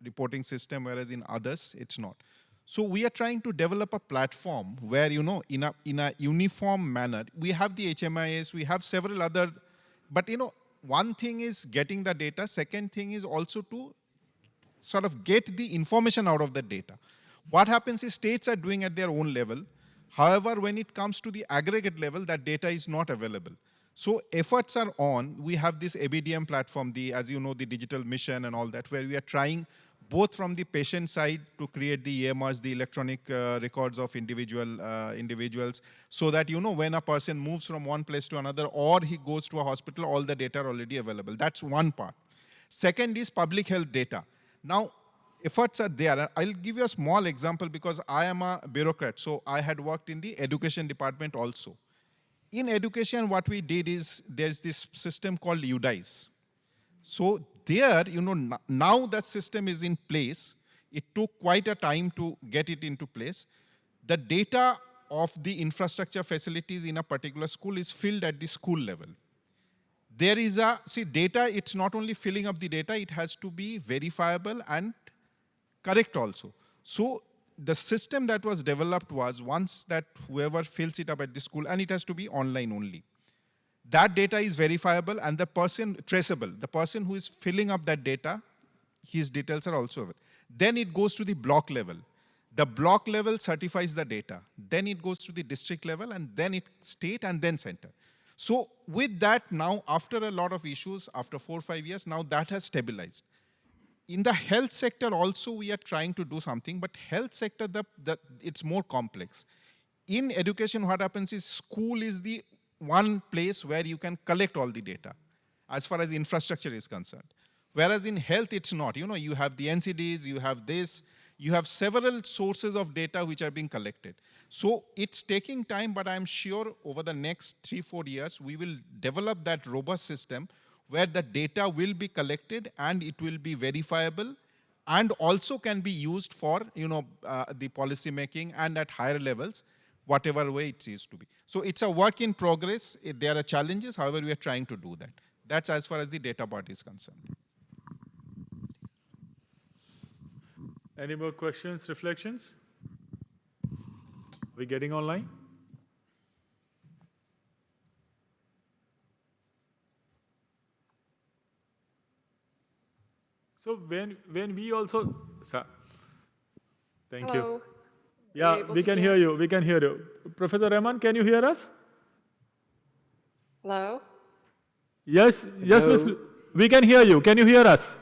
reporting system, whereas in others, it's not. So we are trying to develop a platform where, you know, in a uniform manner, we have the HMIS, we have several other, but you know, one thing is getting the data, second thing is also to sort of get the information out of the data. What happens is states are doing at their own level. However, when it comes to the aggregate level, that data is not available. So efforts are on. We have this ABDM platform, as you know, the digital mission and all that, where we are trying both from the patient side to create the EMRs, the electronic records of individuals, so that, you know, when a person moves from one place to another or he goes to a hospital, all the data are already available. That's one part. Second is public health data. Now, efforts are there. I'll give you a small example because I am a bureaucrat, so I had worked in the education department also. In education, what we did is there's this system called UDICE. So there, you know, now that system is in place. It took quite a time to get it into place. The data of the infrastructure facilities in a particular school is filled at the school level. There is data, it's not only filling up the data, it has to be verifiable and correct also. So the system that was developed was once that whoever fills it up at the school, and it has to be online only. That data is verifiable and the person traceable. The person who is filling up that data, his details are also available. Then it goes to the block level. The block level certifies the data. Then it goes to the district level and then it state and then center. So with that now, after a lot of issues, after 4 or 5 years, now that has stabilized. In the health sector also we are trying to do something, but health sector, it's more complex. In education, what happens is school is the one place where you can collect all the data as far as infrastructure is concerned. Whereas in health, it's not. You know, you have the NCDs, you have this, you have several sources of data which are being collected. So it's taking time, but I'm sure over the next 3-4 years, we will develop that robust system where the data will be collected and it will be verifiable and also can be used for, you know, the policy making and at higher levels, whatever way it is to be. So it's a work in progress. There are challenges, however, we are trying to do that. That's as far as the data part is concerned. Any more questions, reflections? Are we getting online? So when we also, thank Hello. you. Yeah, we can hear you. We can hear you. Professor Rahman, can you hear us? Hello? Yes, yes, Miss. We can hear you. Can you hear us?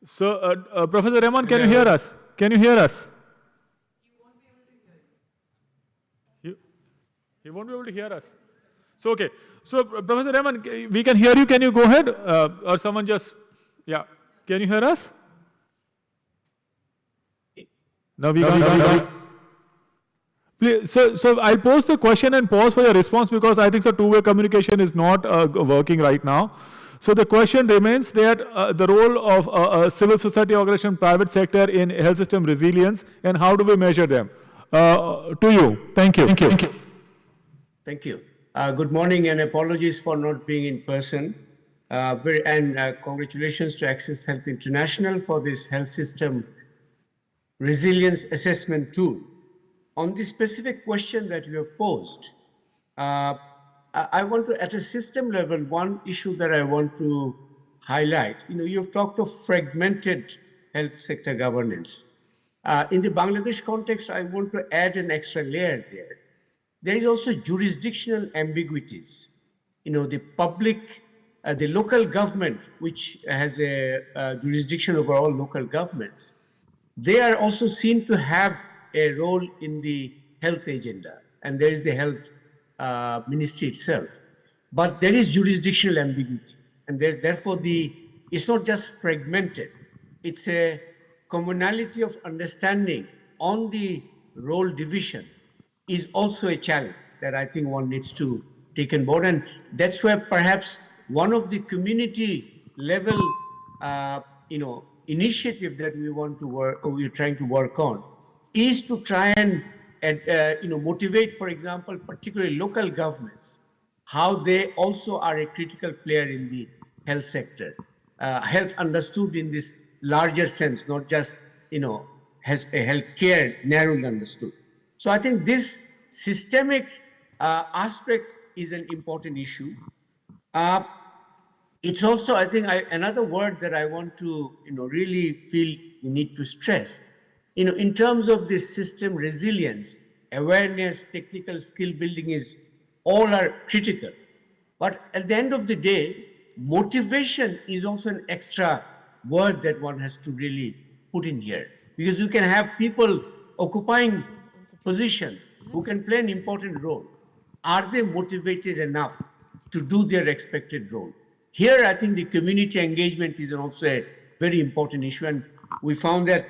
So, Professor Rahman, can you hear us? Can you hear us? He won't be able to hear us. So, okay. So, Professor Rahman, we can hear you. Can you go ahead? Or someone just, yeah. Can you hear us? No, we can't. Please, so I'll pose the question and pause for your response because I think the two-way communication is not working right now. So the question remains that the role of a civil society organization, private sector in health system resilience, and how do we measure them? To you. Thank you. Thank you. Thank you. Thank you. Good morning and apologies for not being in person. Congratulations to Access Health International for this health system resilience assessment tool. On the specific question that you have posed, I want to, at a system level, one issue that I want to highlight, you've talked of fragmented health sector governance. In the Bangladesh context, I want to add an extra layer there. There is also jurisdictional ambiguities. The public the local government, which has a jurisdiction over all local governments, they are also seen to have a role in the health agenda, and there is the health ministry itself. But there is jurisdictional ambiguity, and therefore it's not just fragmented, it's a commonality of understanding on the role divisions is also a challenge that I think one needs to take on board. And that's where perhaps one of the community level, initiative that we want to work, or we're trying to work on, is to try and motivate, for example, particularly local governments, how they also are a critical player in the health sector. Health understood in this larger sense, not just, has a healthcare narrowly understood. So I think this systemic aspect is an important issue. It's also, I think, another word that I want to, really feel we need to stress. In terms of this system resilience, awareness, technical skill building all are critical. But at the end of the day, motivation is also an extra word that one has to really put in here. Because you can have people occupying positions who can play an important role. Are they motivated enough to do their expected role? Here, I think the community engagement is also a very important issue. And we found that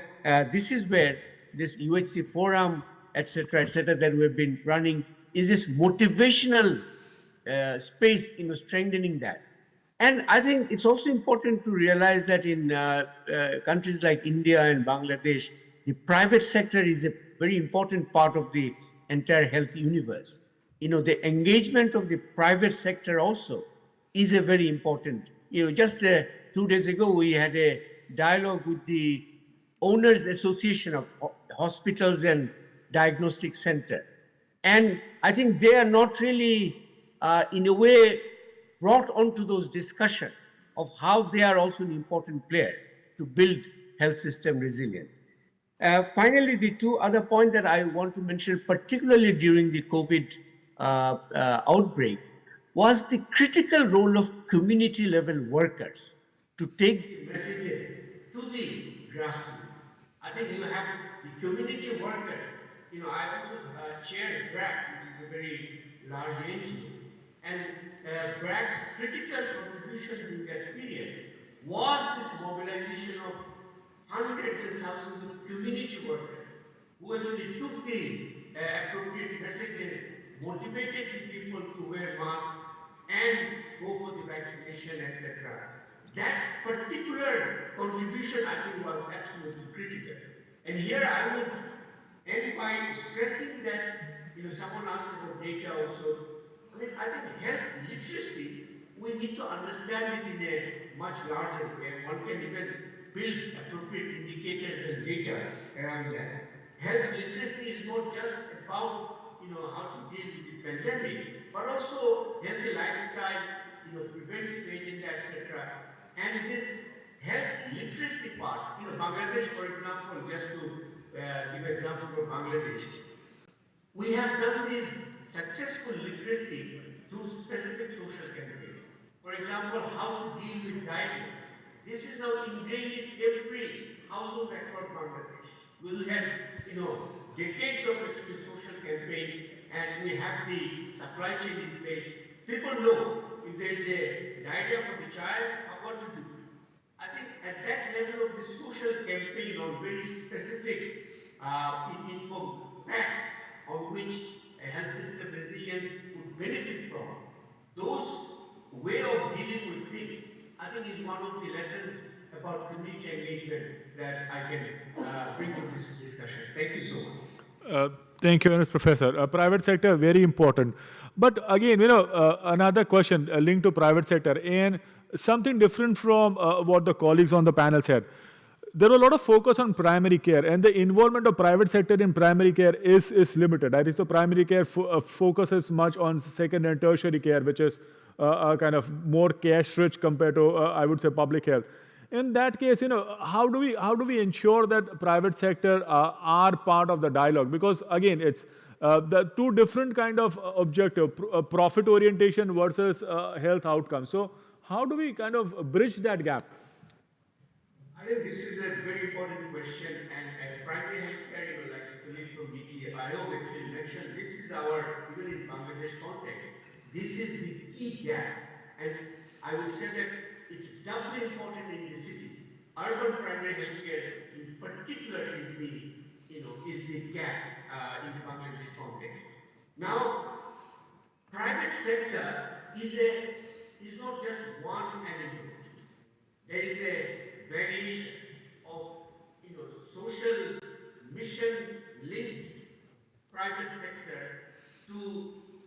this is where this UHC forum, et cetera, that we've been running, is this motivational space, strengthening that. And I think it's also important to realize that in countries like India and Bangladesh, the private sector is a very important part of the entire health universe. The engagement of the private sector also is a very important. Just 2 days ago, we had a dialogue with the Owners Association of Hospitals and Diagnostic Center. And I think they are not really, in a way, brought onto those discussions of how they are also an important player to build health system resilience. Finally, the two other points that I want to mention, particularly during the COVID outbreak, was the critical role of community level workers to take the messages to the grassroots. I think you have the community workers. I also chair BRAC, which is a very large NGO. And BRAC's critical contribution during that period was this mobilization of hundreds and thousands of community workers who actually took the appropriate messages, motivated the people to wear masks and go for the vaccination, etc. That particular contribution, I think, was absolutely critical. And here I would end by stressing that, someone asked about data also. I think health literacy, we need to understand it in a much larger way. One can even build appropriate indicators and data around that. Health literacy is not just about, how to deal with the pandemic, but also healthy lifestyle, preventive agenda, etc. And this health literacy part, Bangladesh, for example, just to give an example for Bangladesh, we have done this successful literacy through specific social campaigns. For example, how to deal with diarrhea. This is now ingrained in every household across Bangladesh. We had, decades of actually social campaign, and we have the supply chain in place. People know if there is a diarrhea for the child, what to do. I think at that level of the social campaign on very specific informed facts on which a health system resilience would benefit from, those way of dealing with things, I think is one of the lessons about community engagement that I can bring to this discussion. Thank you so much. Thank you very much, Professor. Private sector, very important. But again, another question linked to private sector and something different from what the colleagues on the panel said. There was a lot of focus on primary care, and the involvement of private sector in primary care is limited. I think so primary care focuses much on second and tertiary care, which is kind of more cash-rich compared to, I would say, public health. In that case, how do we ensure that private sector are part of the dialogue? Because again, it's the two different kind of objective, profit orientation versus health outcomes. So how do we kind of bridge that gap? I think this is a very important question, and primary healthcare, like a colleague from BTIO actually mentioned, this is our, even in Bangladesh context, this is the key gap. And I would say that it's doubly important in the cities. Urban primary healthcare in particular is the gap in the Bangladesh context. Now, private sector is not just one anecdote. There is a variation of social mission-linked private sector to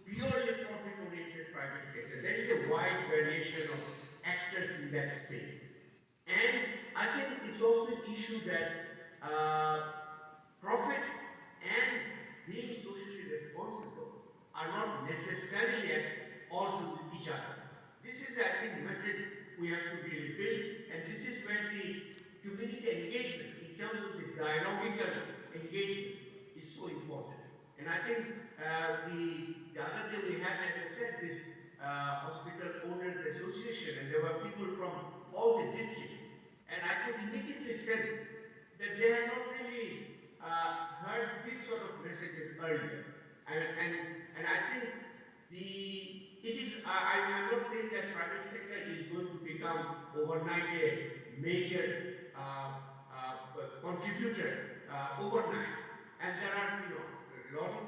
purely profit-oriented private sector. There is a wide variation of actors in that space. And I think it's also an issue that profits and being socially responsible are not necessarily at odds with each other. This is, I think, the message we have to really build, and this is where the community engagement, in terms of the dialogical engagement, is so important. And I think the other day we had, as I said, this Hospital Owners Association, and there were people from all the districts, and I could immediately sense that they had not really heard this sort of messages earlier. And I think I'm not saying that private sector is going to become overnight a major contributor overnight. And there are, a lot of,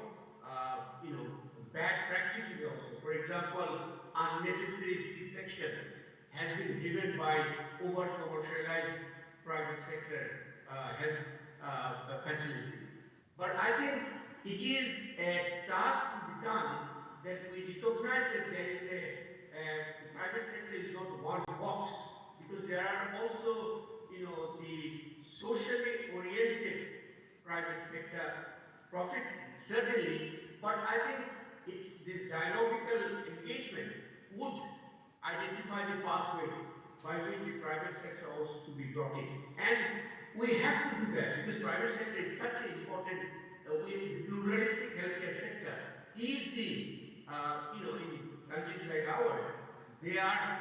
bad practices also. For example, unnecessary C-sections has been driven by over-commercialized private sector health facilities. But I think it is a task to be done that we recognize that there is the private sector is not one box, because there are also, the socially oriented private sector profit, certainly, but I think it's this dialogical engagement would identify the pathways by which the private sector also to be brought in. And we have to do that, because private sector is such an important, pluralistic healthcare sector is the, in countries like ours, they are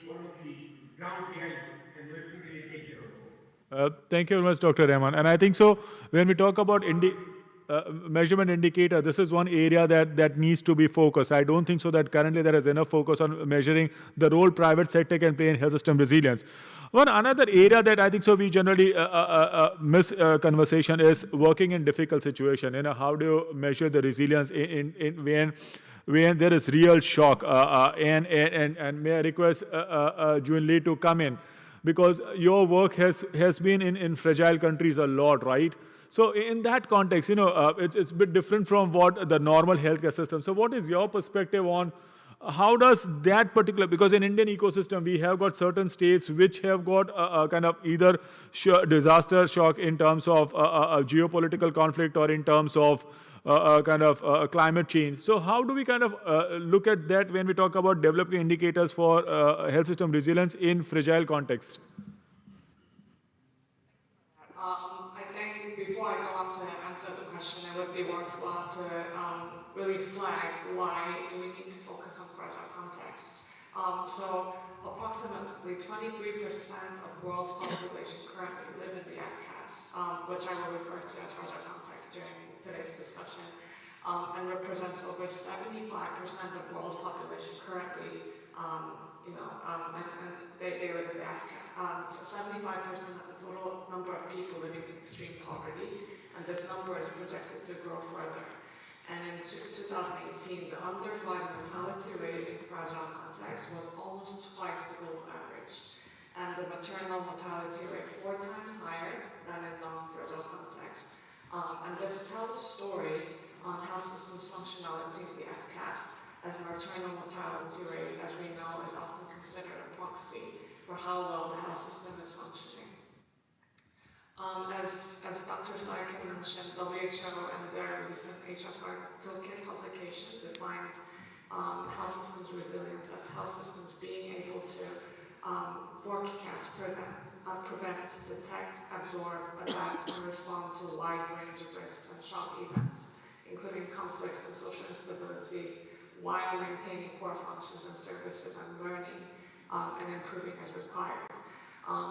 one of the ground reality, and we have to really take care of it. Thank you very much, Dr. Rahman. And I think so, when we talk about measurement indicator, this is one area that needs to be focused. I don't think so that currently there is enough focus on measuring the role private sector can play in health system resilience. One another area that I think so we generally miss conversation is working in difficult situation. How do you measure the resilience in when there is real shock? And may I request Jun Lee to come in, because your work has been in fragile countries a lot, right? So in that context, it's a bit different from what the normal healthcare system. So what is your perspective on how does that particular, because in Indian ecosystem, we have got certain states which have got a kind of either disaster shock in terms of geopolitical conflict or in terms of climate change. So how do we kind of look at that when we talk about developing indicators for health system resilience in fragile context? I think before I go on to answer the question, it would be worthwhile to really flag why do we need to focus on fragile context. So approximately 23% of the world's population currently live in the FCAS, which I will refer to as fragile context during today's discussion, and represents over 75% of the world's population currently, and they live in the FCAS. So 75% of the total number of people living in extreme poverty, and this number is projected to grow further. And in 2018, the under 5 mortality rate in fragile context was almost twice the global average, and the maternal mortality rate 4 times higher than in non-fragile context. And this tells a story on health systems functionality in the FCAS, as maternal mortality rate, as we know, is often considered a proxy for how well the health system is functioning. As Dr. Sarkar mentioned, WHO and their recent HSRA toolkit publication defined health systems resilience as health systems being able to forecast, prevent, detect, absorb, adapt, and respond to a wide range of risks and shock events, including conflicts and social instability, while maintaining core functions and services and learning, and improving as required.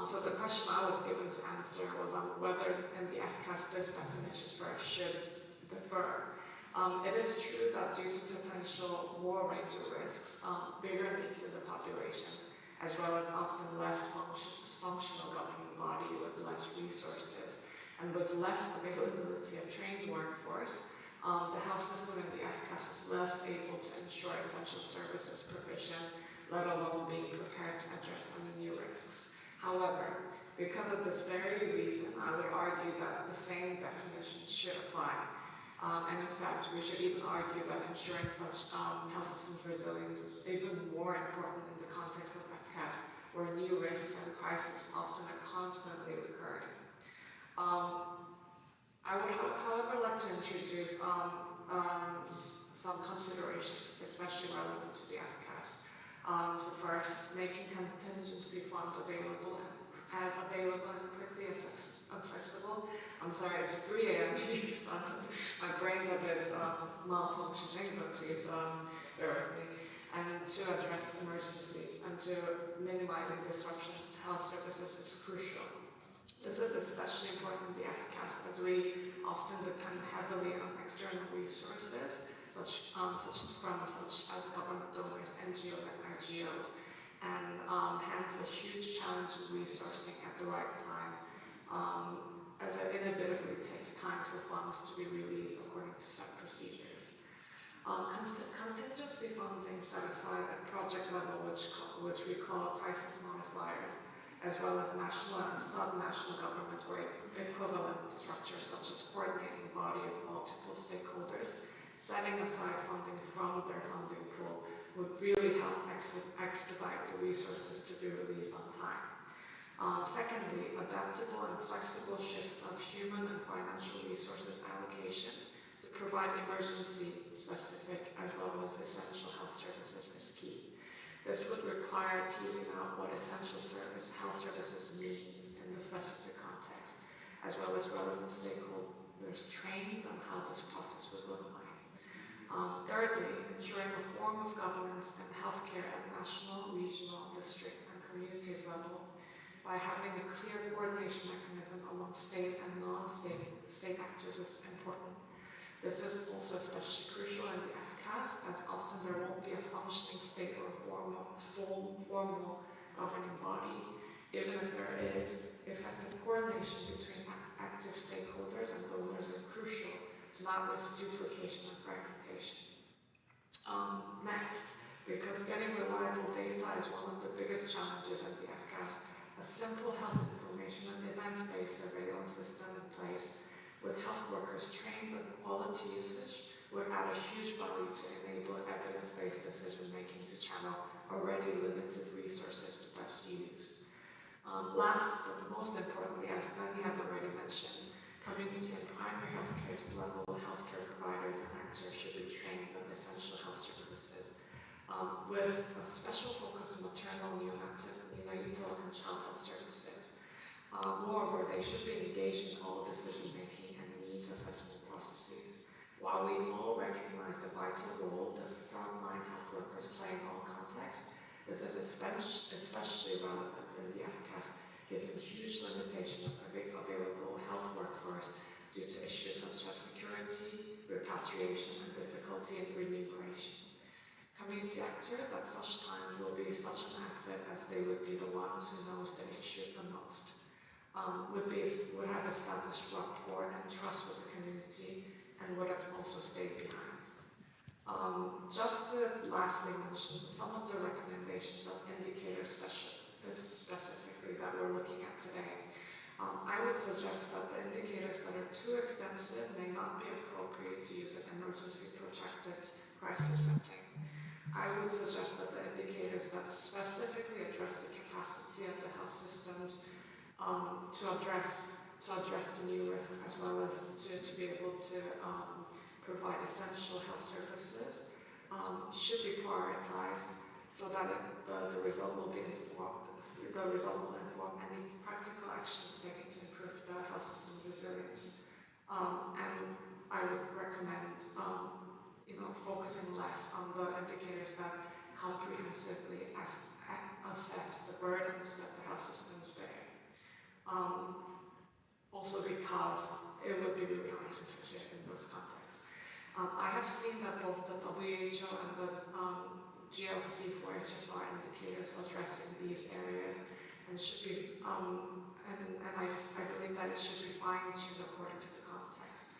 So the question I was given to answer was on whether in the FCAS this definition first should differ. It is true that due to potential more range of risks, bigger needs in the population, as well as often less functional governing body with less resources and with less availability of trained workforce, the health system in the FCAS is less able to ensure essential services provision, let alone being prepared to address any new risks. However, because of this very reason, I would argue that the same definition should apply. And in fact, we should even argue that ensuring such health system resilience is even more important in the context of FCAS, where new risks and crises often are constantly recurring. I would, however, like to introduce some considerations, especially relevant to the FCAS. So first, making contingency funds available and quickly accessible. I'm sorry, it's 3 a.m. here, so my brain's a bit malfunctioning, but please bear with me. And to address emergencies and to minimizing disruptions to health services is crucial. This is especially important in the FCAS as we often depend heavily on external resources, such as government donors, NGOs, and IGOs, and hence a huge challenge in resourcing at the right time, as it inevitably takes time for funds to be released according to set procedures. Contingency funding set aside at project level, which we call crisis modifiers, as well as national and sub-national government or equivalent structures such as coordinating body of multiple stakeholders, setting aside funding from their funding pool would really help expedite the resources to be released on time. Secondly, adaptable and flexible shift of human and financial resources allocation to provide emergency-specific as well as essential health services is key. This would require teasing out what essential health services means in the specific context, as well as relevant stakeholders trained on how this process would look like. Thirdly, ensuring a form of governance in healthcare at national, regional, district, and communities level by having a clear coordination mechanism among state and non-state actors is important. This is also especially crucial in the FCAS, as often there won't be a functioning state or formal governing body. Even if there is, effective coordination between active stakeholders and donors is crucial to not risk duplication and fragmentation. Next, because getting reliable data is one of the biggest challenges in the FCAS, a simple health information and event-based surveillance system in place with health workers trained on quality usage would add a huge value to enable evidence-based decision-making to channel already limited resources to best use. Last, but most importantly, as many have already mentioned, community and primary healthcare level healthcare providers and actors should be trained on essential health services, with a special focus on maternal, neonatal, and child health services. Moreover, they should be engaged in all decision-making and needs assessment processes. While we all recognize the vital role the frontline health workers play in all contexts, this is especially relevant in the FCAS, given huge limitation of available health workforce due to issues such as security, repatriation, and difficulty in remuneration. Community actors at such times will be such an asset as they would be the ones who knows the issues the most, would have established rapport and trust with the community, and would have also stayed behind. Just to lastly mention some of the recommendations of indicators specifically that we're looking at today. I would suggest that the indicators that are too extensive may not be appropriate to use in emergency protracted crisis setting. I would suggest that the indicators that specifically address the capacity of the health systems to address the new risk, as well as to be able to provide essential health services, should be prioritized so that the result will be informed. The result will inform any practical actions taken to improve the health system resilience. And I would recommend focusing less on the indicators that comprehensively assess the burdens that the health systems bear. Also because it would be really hard to measure in those contexts. I have seen that both the WHO and the GLC4HSR indicators addressing these areas and should be, and I believe that it should be fine-tuned according to the context.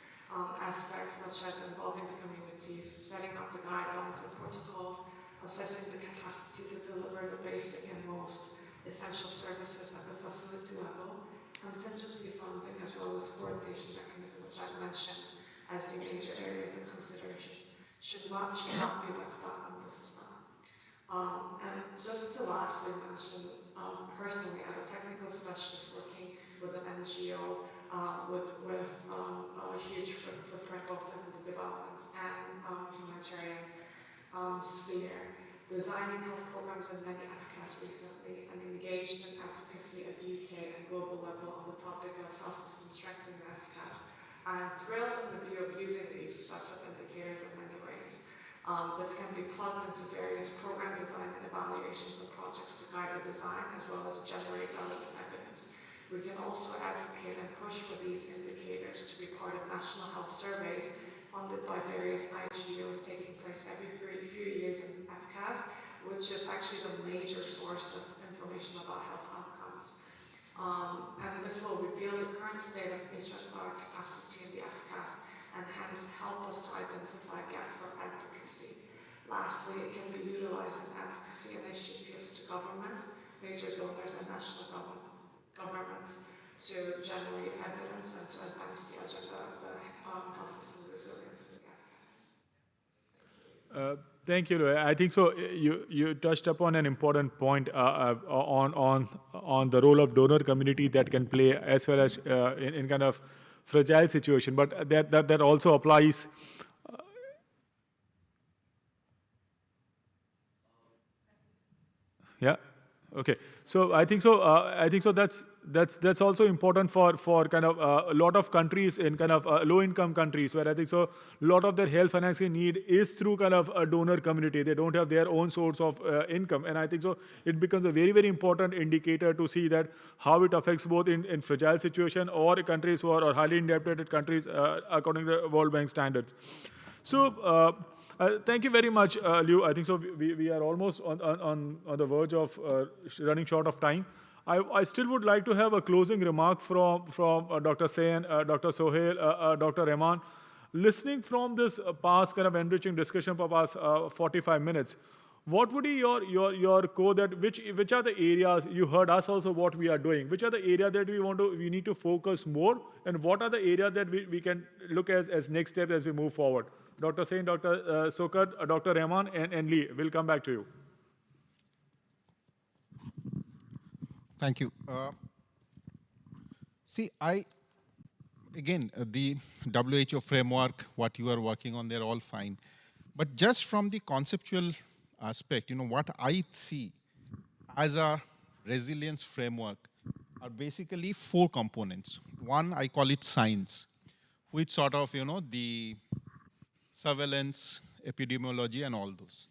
Aspects such as involving the communities, setting up the guidelines and protocols, assessing the capacity to deliver the basic and most essential services at the facility level, contingency funding, as well as coordination mechanism, which I've mentioned as the major areas of consideration, should not be left out in the system. And just to lastly mention, personally, as a technical specialist working with an NGO with a huge footprint both in the development and humanitarian sphere, designing health programs in many FCAS recently, and engaged in advocacy at UK and global level on the topic of health system strengthening in FCAS. I'm thrilled in the view of using these sets of indicators in many ways. This can be plugged into various program design and evaluations of projects to guide the design as well as generate relevant evidence. We can also advocate and push for these indicators to be part of national health surveys funded by various IGOs taking place every few years in FCAS, which is actually the major source of information about health outcomes. And this will reveal the current state of HSR capacity in the FCAS and hence help us to identify a gap for advocacy. Lastly, it can be utilized in advocacy initiatives to governments, major donors, and national governments to generate evidence and to advance the agenda of the health system resilience in the FCAS. Thank you, Loy. I think so. You touched upon an important point on the role of donor community that can play as well as in kind of fragile situation, but that also applies. Yeah. Okay. So I think so. That's also important for kind of a lot of countries in kind of low-income countries where I think so a lot of their health financing need is through kind of a donor community. They don't have their own source of income, and I think so it becomes a very, very important indicator to see that how it affects both in fragile situation or countries who are highly indebted countries according to World Bank standards. So. Thank you very much, Liu. I think so. We are almost on the verge of running short of time. I still would like to have a closing remark from Dr. Sen, Dr. Sohail, Dr. Rahman. Listening from this past kind of enriching discussion for past 45 minutes, what would be your core that which are the areas you heard us also what we are doing? Which are the areas that we need to focus more, and what are the areas that we can look as next step as we move forward? Dr. Sen, Dr. Sokat, Dr. Rahman, and Lee. We'll come back to you. Thank you. See, again, the WHO framework, what you are working on, they're all fine. But just from the conceptual aspect, what I see as a resilience framework are basically 4 components. One, I call it science, which sort of, the surveillance, epidemiology, and all those.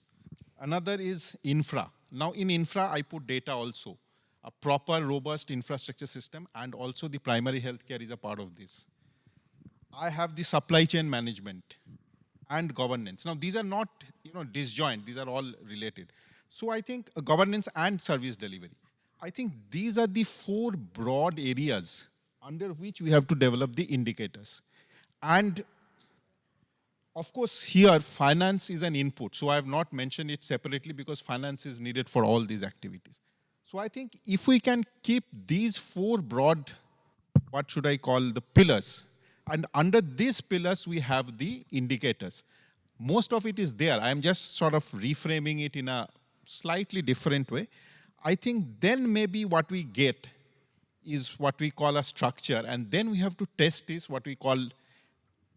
Another is infra. Now, in infra, I put data also. A proper, robust infrastructure system, and also the primary healthcare is a part of this. I have the supply chain management and governance. Now, these are not, disjoint. These are all related. So I think governance and service delivery. I think these are the 4 broad areas under which we have to develop the indicators. And of course, here, finance is an input. So I have not mentioned it separately because finance is needed for all these activities. So I think if we can keep these 4 broad, what should I call, the pillars, and under these pillars, we have the indicators. Most of it is there. I am just sort of reframing it in a slightly different way. I think then maybe what we get is what we call a structure, and then we have to test is what we call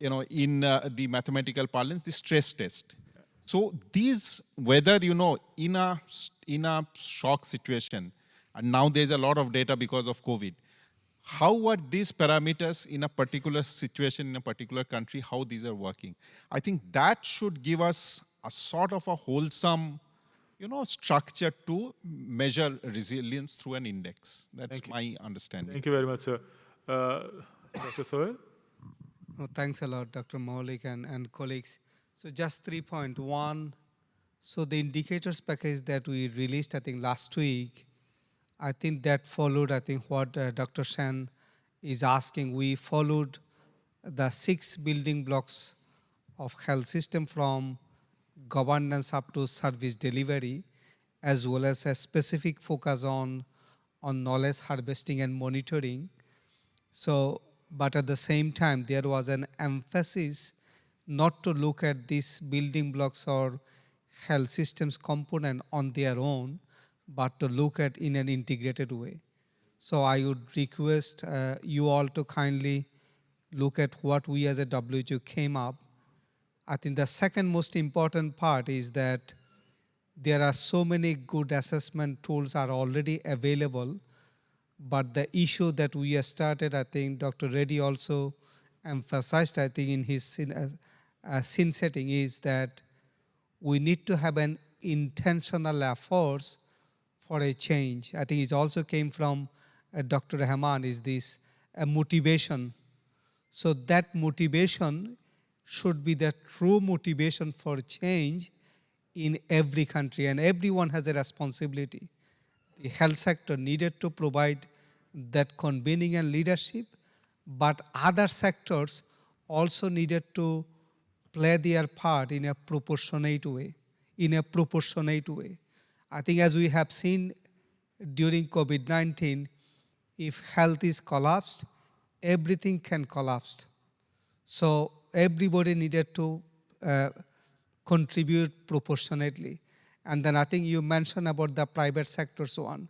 in the mathematical parlance, the stress test. So these, whether, in a shock situation, and now there's a lot of data because of COVID, how are these parameters in a particular situation, in a particular country, how these are working? I think that should give us a sort of a wholesome structure to measure resilience through an index. That's my understanding. Thank you very much, sir. Dr. Sohail? Thanks a lot, Dr. Maulik and colleagues. So just 3 points. One, so the indicators package that we released, I think, last week, I think that followed, I think, what Dr. Shan is asking. We followed the 6 building blocks of health system from governance up to service delivery, as well as a specific focus on knowledge harvesting and monitoring. So, but at the same time, there was an emphasis not to look at these building blocks or health systems component on their own, but to look at in an integrated way. So I would request you all to kindly look at what we as a WHO came up. I think the second most important part is that there are so many good assessment tools are already available, but the issue that we have started, I think Dr. Reddy also emphasized, I think in his scene setting, is that we need to have an intentional efforts for a change. I think it also came from Dr. Rahman, is this motivation. So that motivation should be the true motivation for change in every country, and everyone has a responsibility. The health sector needed to provide that convening and leadership, but other sectors also needed to play their part in a proportionate way. I think as we have seen during COVID-19, if health is collapsed, everything can collapse. So everybody needed to contribute proportionately. And then I think you mentioned about the private sectors one.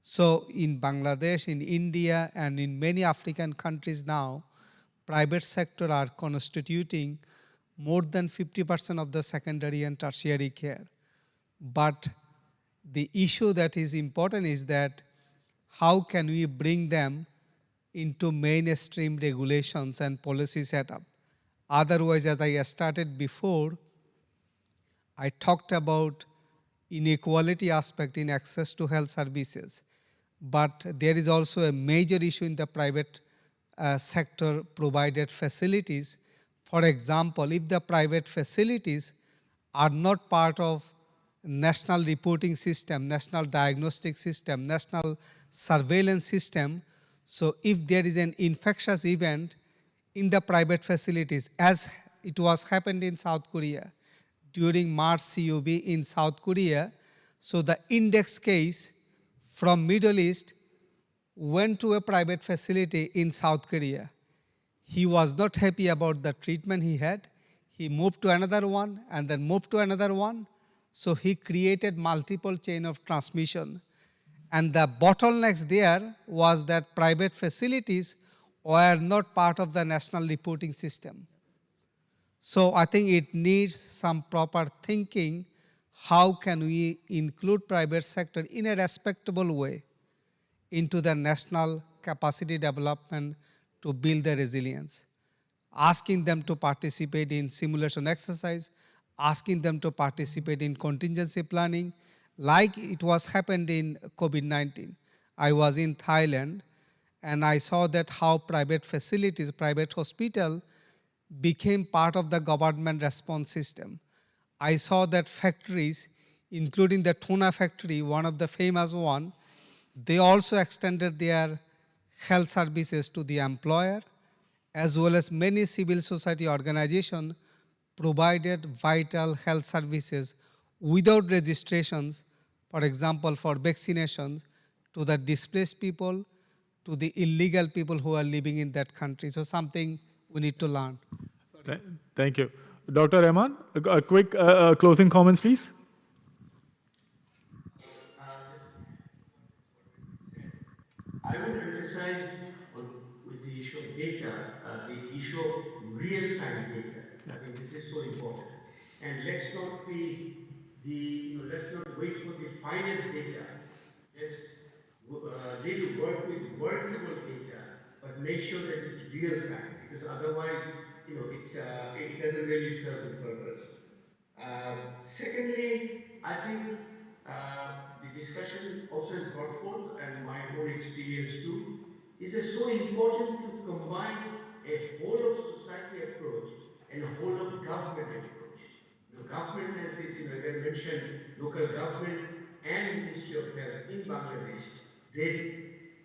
So in Bangladesh, in India, and in many African countries now, private sector are constituting more than 50% of the secondary and tertiary care. But the issue that is important is that how can we bring them into mainstream regulations and policy setup? Otherwise, as I started before, I talked about inequality aspect in access to health services. But there is also a major issue in the private sector provided facilities. For example, if the private facilities are not part of national reporting system, national diagnostic system, national surveillance system, so if there is an infectious event in the private facilities, as it was happened in South Korea, during March CUB in South Korea, so the index case from Middle East went to a private facility in South Korea. He was not happy about the treatment he had. He moved to another one and then moved to another one. So he created multiple chain of transmission. And the bottlenecks there was that private facilities were not part of the national reporting system. So I think it needs some proper thinking. How can we include private sector in a respectable way into the national capacity development to build the resilience? Asking them to participate in simulation exercise, asking them to participate in contingency planning, like it was happened in COVID-19. I was in Thailand and I saw that how private facilities, private hospital became part of the government response system. I saw that factories, including the tuna factory, one of the famous one, they also extended their health services to the employer, as well as many civil society organizations provided vital health services without registrations, for example, for vaccinations to the displaced people, to the illegal people who are living in that country. So something we need to learn. Thank you. Dr. Rahman, a quick closing comments, please. I would emphasize with the issue of data, the issue of real-time data. I think this is so important. And let's not let's not wait for the finest data. Let's really work with workable data, but make sure that it's real time, because otherwise, it doesn't really serve the purpose. Secondly, I think the discussion also has brought forth, and my own experience too, is it so important to combine a whole of society approach and a whole of government approach. The government has this, as I mentioned, local government and Ministry of Health in Bangladesh, they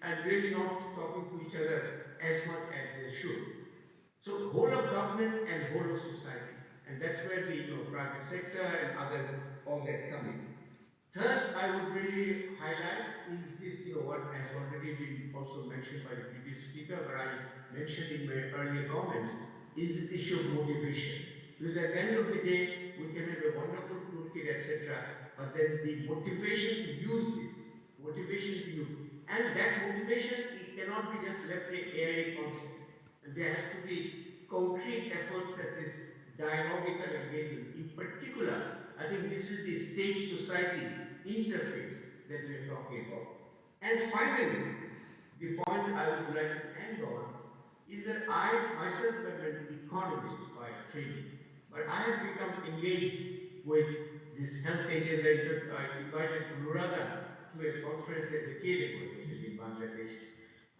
are really not talking to each other as much as they should. So whole of government and whole of society, and that's where the private sector and others all that come in. Third, I would really highlight is this, what has already been also mentioned by the previous speaker, but I mentioned in my earlier comments, is this issue of motivation. Because at the end of the day, we can have a wonderful toolkit, etc., but then the motivation to use this, motivation to use, and that motivation, it cannot be just left in airy concept. And there has to be concrete efforts at this dialogical engagement. In particular, I think this is the state-society interface that we are talking about. And finally, the point I would like to end on is that I myself am an economist by training, but I have become engaged with this health agenda. I invited Nurada to a conference a decade ago, actually, in Bangladesh.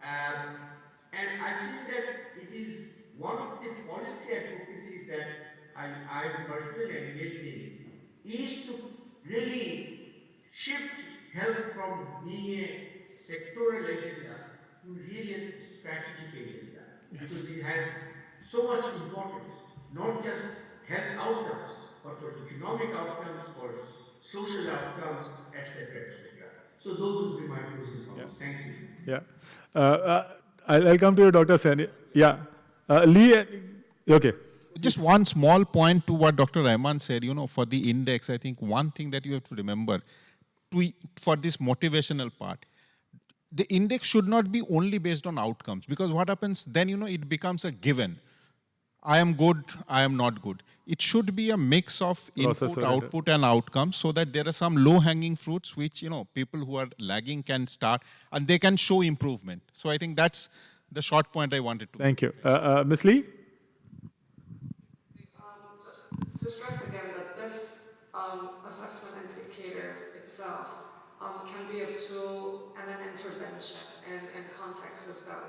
And I feel that it is one of the policy advocacies that I'm personally engaged in is to really shift health from being a sectoral agenda to really a strategic agenda. Yes. Because it has so much importance, not just health outcomes, but for economic outcomes, for social outcomes, etc., etc. So those would be my closing comments. Yeah. Thank you. Yeah. I'll come to you, Dr. Sani. Yeah. Lee, okay. Just one small point to what Dr. Rahman said, for the index, I think one thing that you have to remember for this motivational part, the index should not be only based on outcomes, because what happens then, it becomes a given. I am good, I am not good. It should be a mix of input, output, and outcomes, so that there are some low-hanging fruits which, people who are lagging can start, and they can show improvement. So I think that's the short point I wanted to make. Thank you. Ms. Lee? To stress again that this assessment indicators itself can be a tool and an intervention in contexts that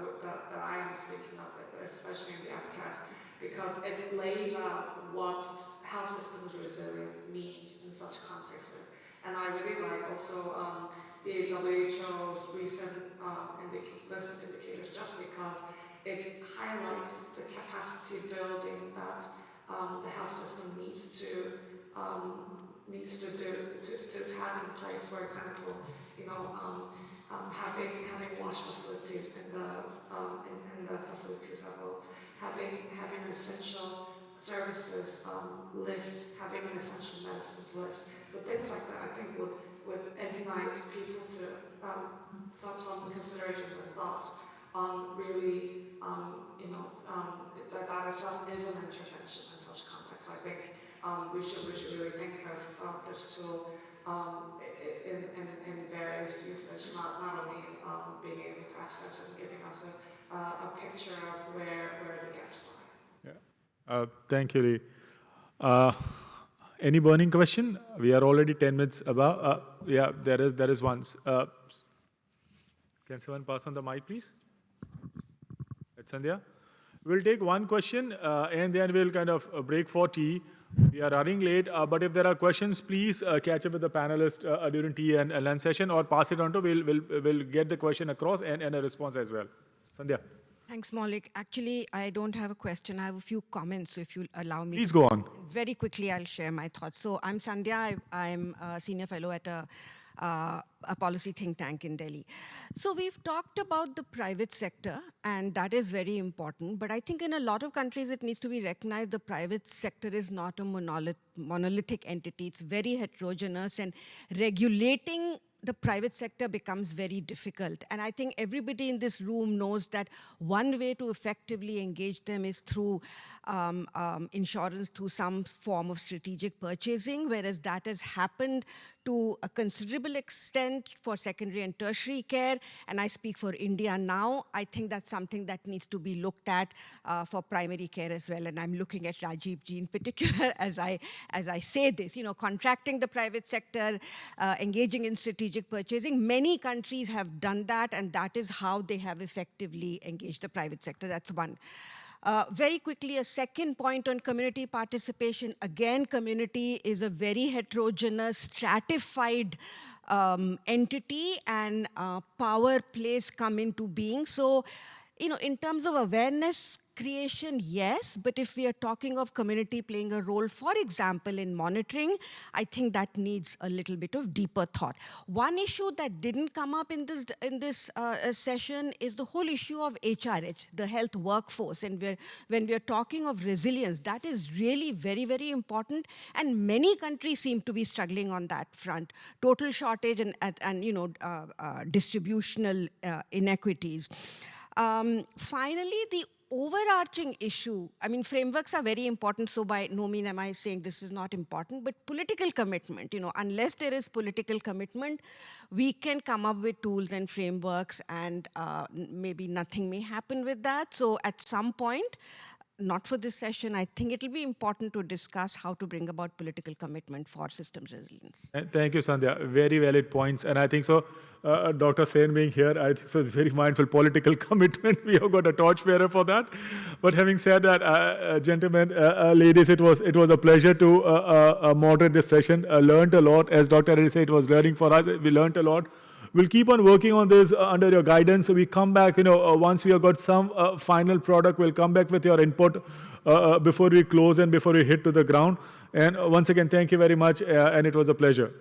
I am speaking of, especially in the FCAS, because it lays out what health systems resilience means in such contexts. And I really like also the WHO's recent list of indicators, just because it highlights the capacity building that the health system needs to have in place. For example, having wash facilities in the facilities level, having an essential services list, having an essential medicines list. So things like that, I think, would ignite people to some considerations and thoughts on really, that itself is an intervention in such context. So I think we should really think of this tool in various usage, not only being able to access and giving us a picture of where the gaps lie. Yeah. Thank you, Lee. Any burning question? We are already 10 minutes above. Yeah, there is one. Can someone pass on the mic, please? It's Sandhya. We'll take one question and then we'll kind of break for tea. We are running late, but if there are questions, please catch up with the panelists during tea and lunch session, or pass it on to. We'll get the question across and a response as well. Sandhya. Thanks, Maulik. Actually, I don't have a question. I have a few comments, so if you'll allow me. Please go on. Very quickly, I'll share my thoughts. So I'm Sandhya. I'm a senior fellow at a policy think tank in Delhi. So we've talked about the private sector, and that is very important. But I think in a lot of countries, it needs to be recognized the private sector is not a monolithic entity. It's very heterogeneous, and regulating the private sector becomes very difficult. And I think everybody in this room knows that one way to effectively engage them is through insurance, through some form of strategic purchasing, whereas that has happened to a considerable extent for secondary and tertiary care, and I speak for India now. I think that's something that needs to be looked at for primary care as well, and I'm looking at Rajiv ji in particular as I say this. You know, contracting the private sector, engaging in strategic purchasing. Many countries have done that, and that is how they have effectively engaged the private sector. That's one. Very quickly, a second point on community participation. Again, community is a very heterogeneous, stratified entity, and power plays come into being. So, you know, in terms of awareness creation, yes, but if we are talking of community playing a role, for example, in monitoring, I think that needs a little bit of deeper thought. One issue that didn't come up in this session is the whole issue of HRH, the health workforce. And when we're talking of resilience, that is really very, very important. And many countries seem to be struggling on that front. Total shortage and you know, distributional inequities. Finally, the overarching issue, I mean, frameworks are very important, so by no means am I saying this is not important, but political commitment, you know, unless there is political commitment, we can come up with tools and frameworks, and maybe nothing may happen with that. So at some point, not for this session, I think it will be important to discuss how to bring about political commitment for systems resilience. Thank you, Sandhya. Very valid points. And I think so, Dr. Sen being here, I think so it's very mindful political commitment. We have got a torchbearer for that. But having said that, gentlemen, ladies, it was a pleasure to moderate this session. Learned a lot. As Dr. Reddy said, it was learning for us. We learned a lot. We'll keep on working on this under your guidance. So we come back, you know, once we have got some final product, we'll come back with your input before we close and before we hit to the ground. And once again, thank you very much, and it was a pleasure.